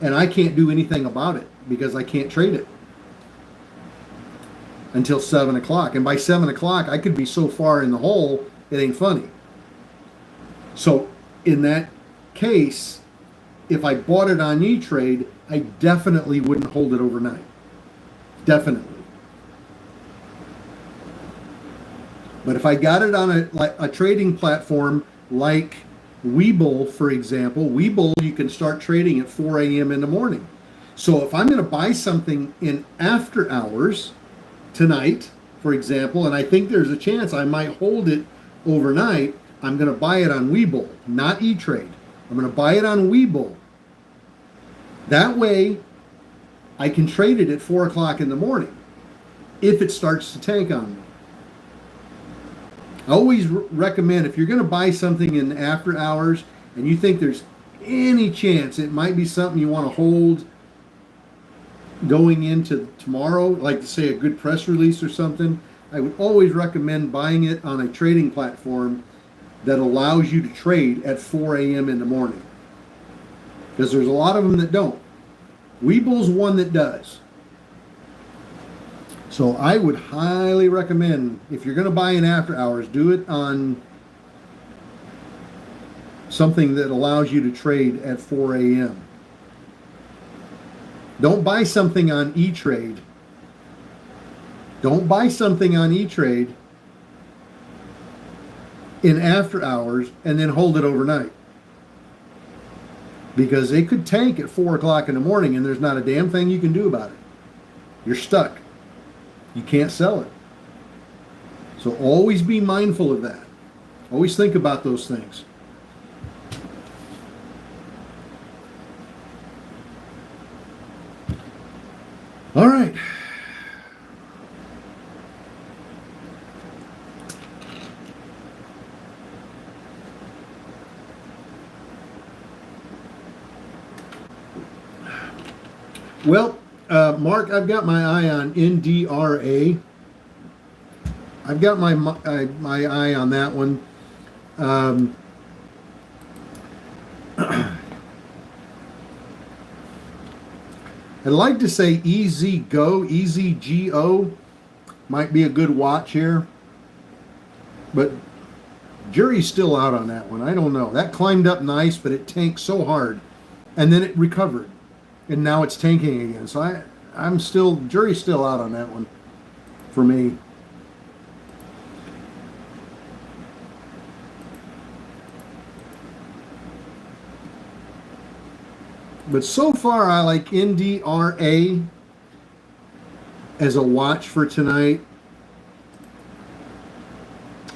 And I can't do anything about it because I can't trade it until 7 o'clock. And by 7 o'clock, I could be so far in the hole, it ain't funny. So in that case, if I bought it on E-Trade, I definitely wouldn't hold it overnight. Definitely. But if I got it on a trading platform like Webull, for example, Webull, you can start trading at 4 a.m. in the morning. So if I'm going to buy something in after hours tonight, for example, and I think there's a chance I might hold it overnight, I'm going to buy it on Webull, not E-Trade. I'm going to buy it on Webull. That way, I can trade it at 4 o'clock in the morning if it starts to tank on me. I always recommend, if you're going to buy something in after hours and you think there's any chance it might be something you want to hold going into tomorrow, like say a good press release or something, I would always recommend buying it on a trading platform that allows you to trade at 4 a.m. in the morning. Because there's a lot of them that don't. Webull's one that does. So I would highly recommend, if you're going to buy in after hours, do it on something that allows you to trade at 4 a.m. Don't buy something on E-Trade. Don't buy something on E-Trade in after hours and then hold it overnight. Because it could tank at 4 o'clock in the morning and there's not a damn thing you can do about it. You're stuck. You can't sell it. So always be mindful of that. Always think about those things. All right. Well, Mark, I've got my eye on NDRA. I've got my eye on that one. I'd like to say EZGO might be a good watch here, but jury's still out on that one. I don't know. That climbed up nice, but it tanked so hard, and then it recovered, and now it's tanking again. So I'm still, jury's still out on that one for me. But so far, I like NDRA as a watch for tonight.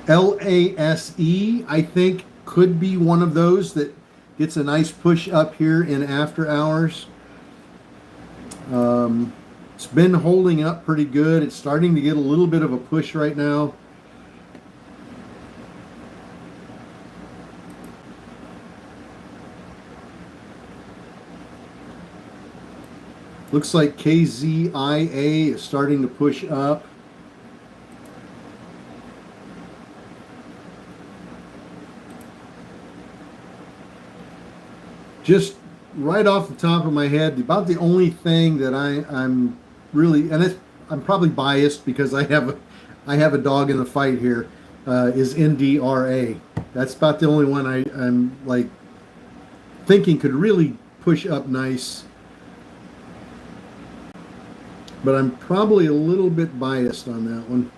LASE, I think, could be one of those that gets a nice push up here in after hours. It's been holding up pretty good. It's starting to get a little bit of a push right now. Looks like KZIA is starting to push up. Just right off the top of my head, about the only thing that I'm really, and I'm probably biased because I have a dog in the fight here, is NDRA. That's about the only one I'm like thinking could really push up nice. But I'm probably a little bit biased on that one.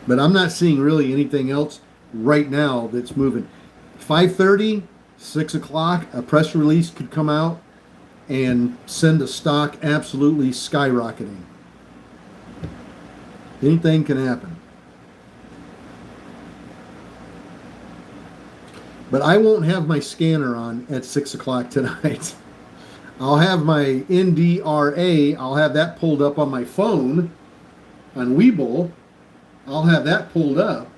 But I'm not seeing really anything else right now that's moving. 5:30, 6 o'clock, a press release could come out and send a stock absolutely skyrocketing. Anything can happen. But I won't have my scanner on at 6 o'clock tonight. I'll have my NDRA, I'll have that pulled up on my phone on Webull. I'll have that pulled up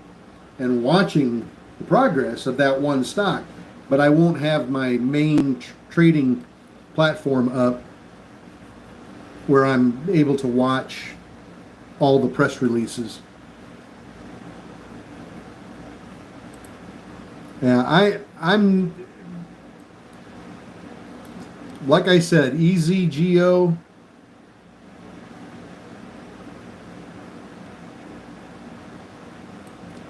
and watching the progress of that one stock. But I won't have my main trading platform up where I'm able to watch all the press releases. Yeah, I'm like I said, EZGO.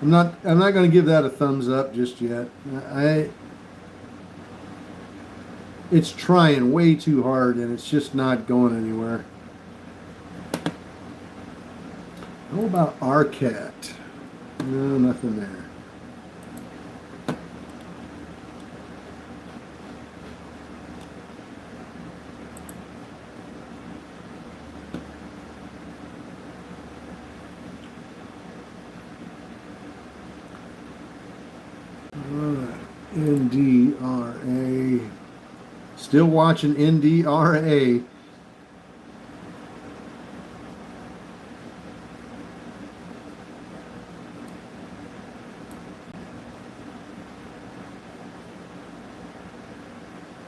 I'm not going to give that a thumbs up just yet. It's trying way too hard and it's just not going anywhere. How about RCAT? No, nothing there. NDRA. Still watching NDRA.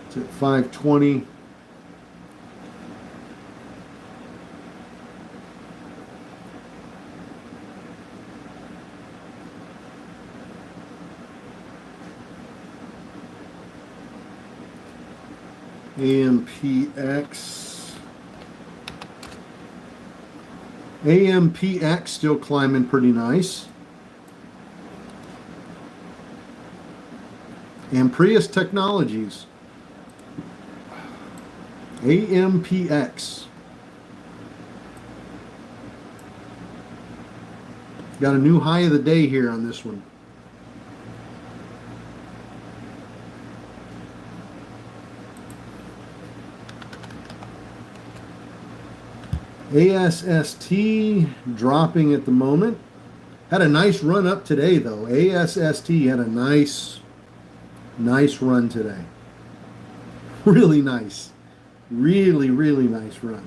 It's at 520. AMPX. AMPX still climbing pretty nice. Amprius Technologies. AMPX. Got a new high of the day here on this one. ASST dropping at the moment. Had a nice run up today though. ASST had a nice run today. Really nice. Really nice run.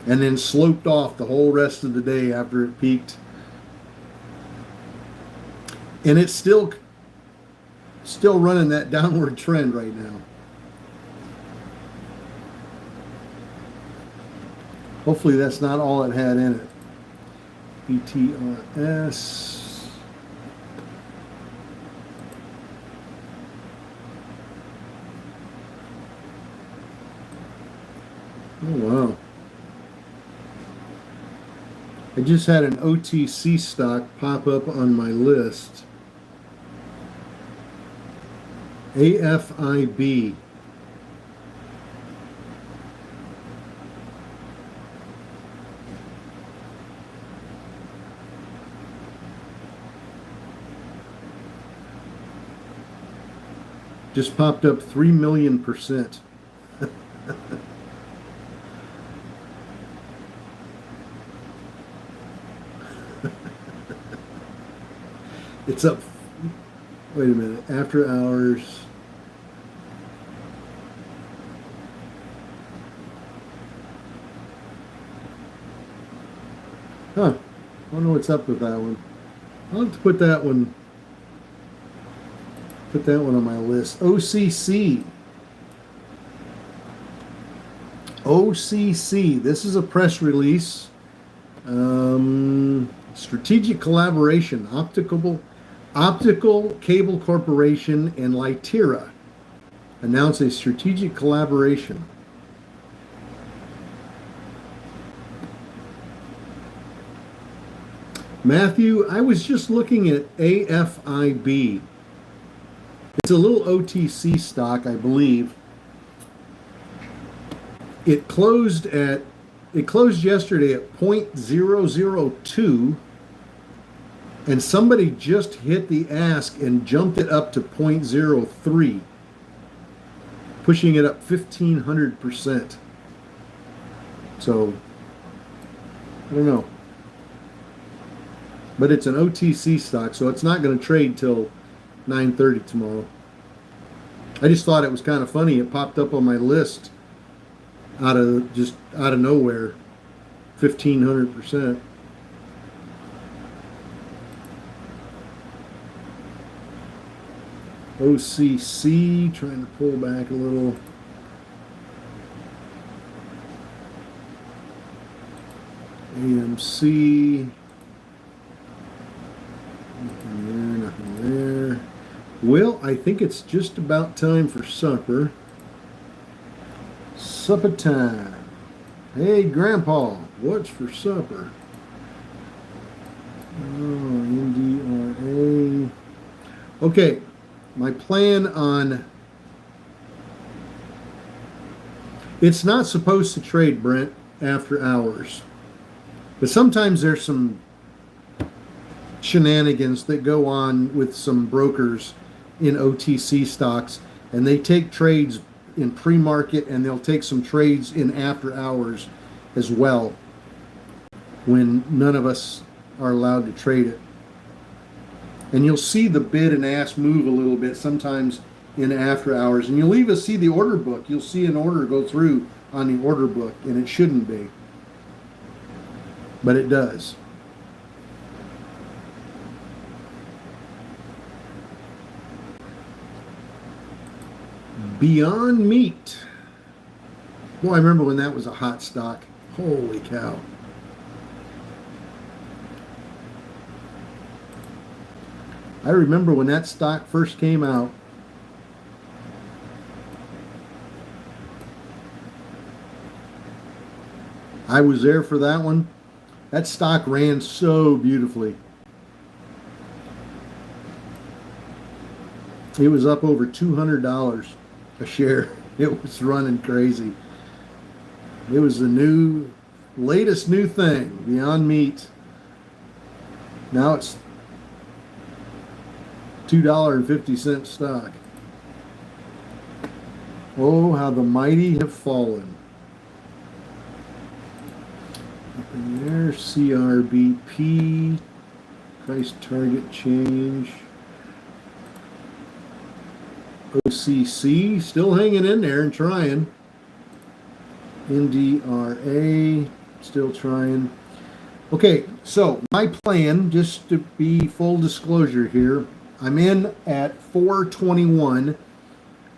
And then sloped off the whole rest of the day after it peaked. And it's still running that downward trend right now. Hopefully that's not all it had in it. BTRS. Oh, wow. I just had an OTC stock pop up on my list. AFIB. Just popped up 3,000,000%. It's up. Wait a minute. After hours. Huh. I don't know what's up with that one. I'll have to put that one on my list. OCC. OCC. This is a press release. Strategic collaboration. Optical Cable Corporation and Lytera announce a strategic collaboration. Matthew, I was just looking at AFIB. It's a little OTC stock, I believe. It closed yesterday at 0.002, and somebody just hit the ask and jumped it up to 0.03, pushing it up 1,500%. So, I don't know. But it's an OTC stock, so it's not going to trade till 9:30 tomorrow. I just thought it was kind of funny. It popped up on my list out of nowhere, 1,500%. OCC, trying to pull back a little. AMC, nothing there. Well, I think it's just about time for supper. Supper time. Hey, Grandpa, what's for supper? Oh, NDRA. Okay, my plan on... It's not supposed to trade, Brent, after hours. But sometimes there's some shenanigans that go on with some brokers in OTC stocks, and they take trades in pre-market, and they'll take some trades in after hours as well when none of us are allowed to trade it. And you'll see the bid and ask move a little bit sometimes in after hours, and you'll even see the order book. You'll see an order go through on the order book, and it shouldn't be, but it does. Beyond Meat. Well, I remember when that was a hot stock. Holy cow. I remember when that stock first came out. I was there for that one. That stock ran so beautifully. It was up over $200 a share. It was running crazy. It was the latest new thing, Beyond Meat. Now it's $2.50 stock. Oh, how the mighty have fallen. Up in there, CRBP, price target change. OCC, still hanging in there and trying. NDRA, still trying. Okay, so my plan, just to be full disclosure here, I'm in at 421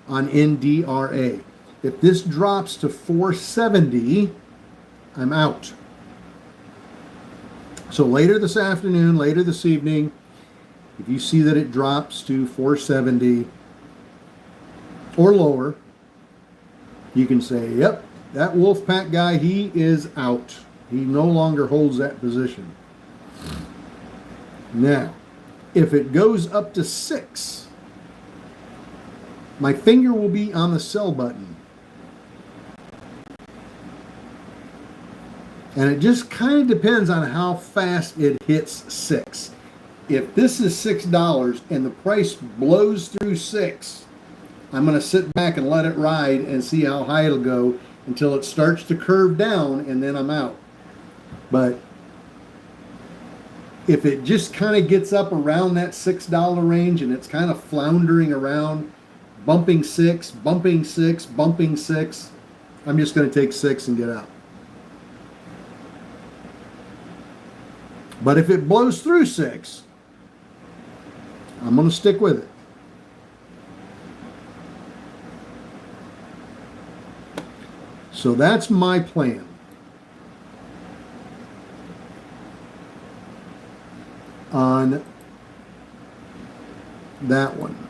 on NDRA. If this drops to 470, I'm out. So later this afternoon, later this evening, if you see that it drops to 470 or lower, you can say, yep, that Wolfpack guy, he is out. He no longer holds that position. Now, if it goes up to 6, my finger will be on the sell button. And it just kind of depends on how fast it hits 6. If this is $6 and the price blows through 6, I'm going to sit back and let it ride and see how high it'll go until it starts to curve down, and then I'm out. But if it just kind of gets up around that $6 range and it's kind of floundering around, bumping 6, bumping 6, bumping 6, I'm just going to take 6 and get out. But if it blows through 6, I'm going to stick with it. So that's my plan. On that one.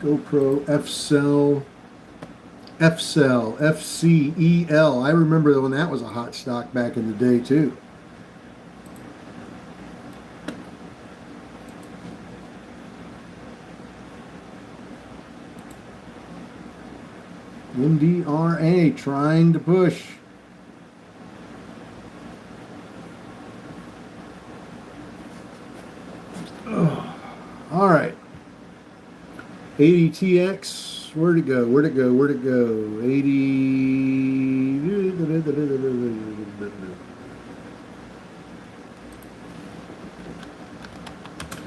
GoPro F-Cell, F-Cell, F-C-E-L. I remember when that was a hot stock back in the day too. NDRA trying to push. Oh, all right. ADTX, where'd it go? Where'd it go? Where'd it go? 80.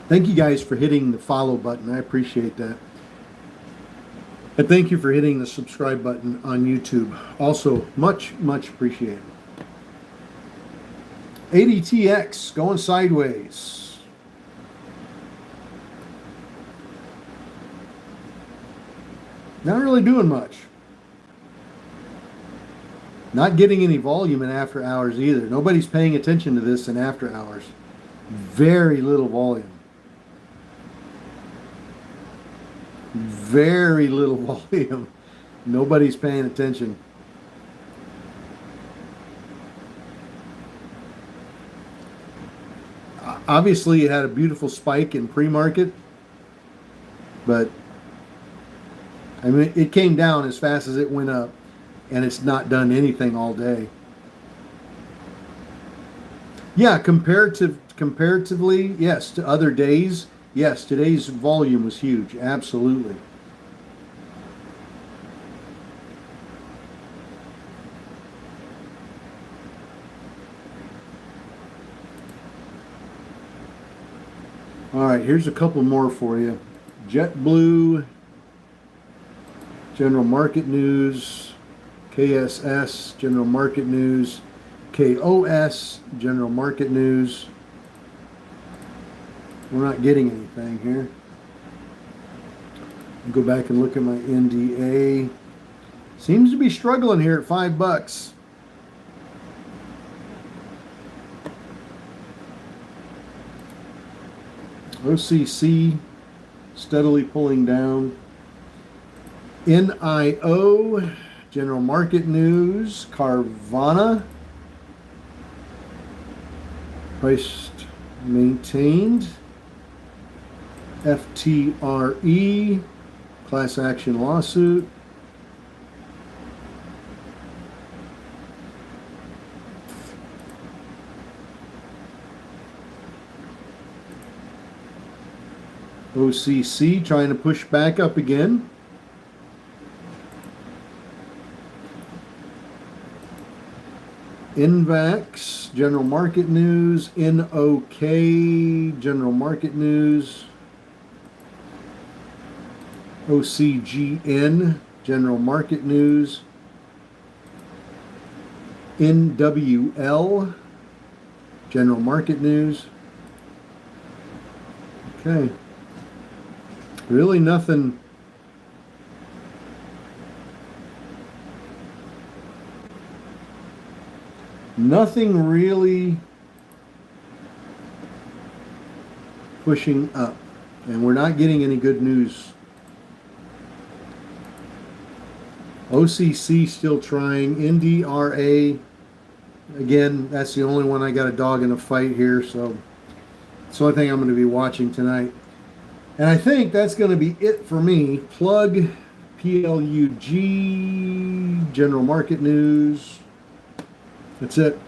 Thank you guys for hitting the follow button. I appreciate that. And thank you for hitting the subscribe button on YouTube. Also, much, much appreciated. ADTX going sideways. Not really doing much. Not getting any volume in after hours either. Nobody's paying attention to this in after hours. Very little volume. Very little volume. Nobody's paying attention. Obviously, it had a beautiful spike in pre-market, but I mean, it came down as fast as it went up, and it's not done anything all day. Yeah, comparatively, yes, to other days, yes, today's volume was huge, absolutely. All right, here's a couple more for you. JetBlue, General Market News, KSS, General Market News, KOS, General Market News. We're not getting anything here. Go back and look at my NDA. Seems to be struggling here at $5. OCC steadily pulling down. NIO, General Market News, Carvana, price maintained. FTRE, class action lawsuit. OCC trying to push back up again. NVAX, General Market News. NOK, General Market News. OCGN, General Market News. NWL, General Market News. Okay. Really nothing. Nothing really pushing up. And we're not getting any good news. OCC still trying. NDRA, again, that's the only one I got a dog in a fight here. So it's the only thing I'm going to be watching tonight. And I think that's going to be it for me. Plug, PLUG, General Market News. That's it.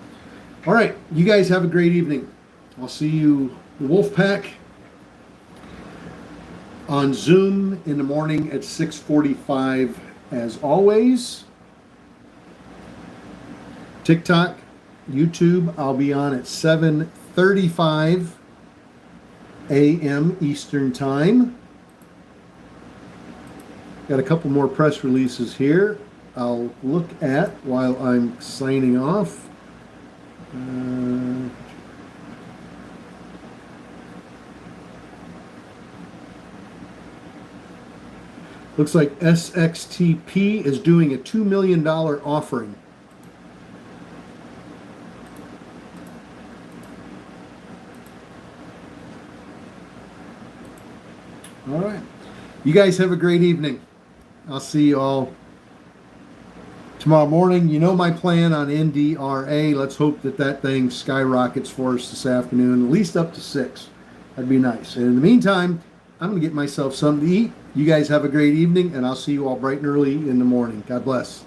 All right. You guys have a great evening. I'll see you, Wolfpack, on Zoom in the morning at 6:45 as always. TikTok, YouTube, I'll be on at 7:35 a.m. Eastern Time. Got a couple more press releases here I'll look at while I'm signing off. Looks like SXTP is doing a $2 million offering. All right. You guys have a great evening. I'll see you all tomorrow morning. You know my plan on NDRA. Let's hope that that thing skyrockets for us this afternoon, at least up to 6. That'd be nice. And in the meantime, I'm going to get myself something to eat. You guys have a great evening, and I'll see you all bright and early in the morning. God bless.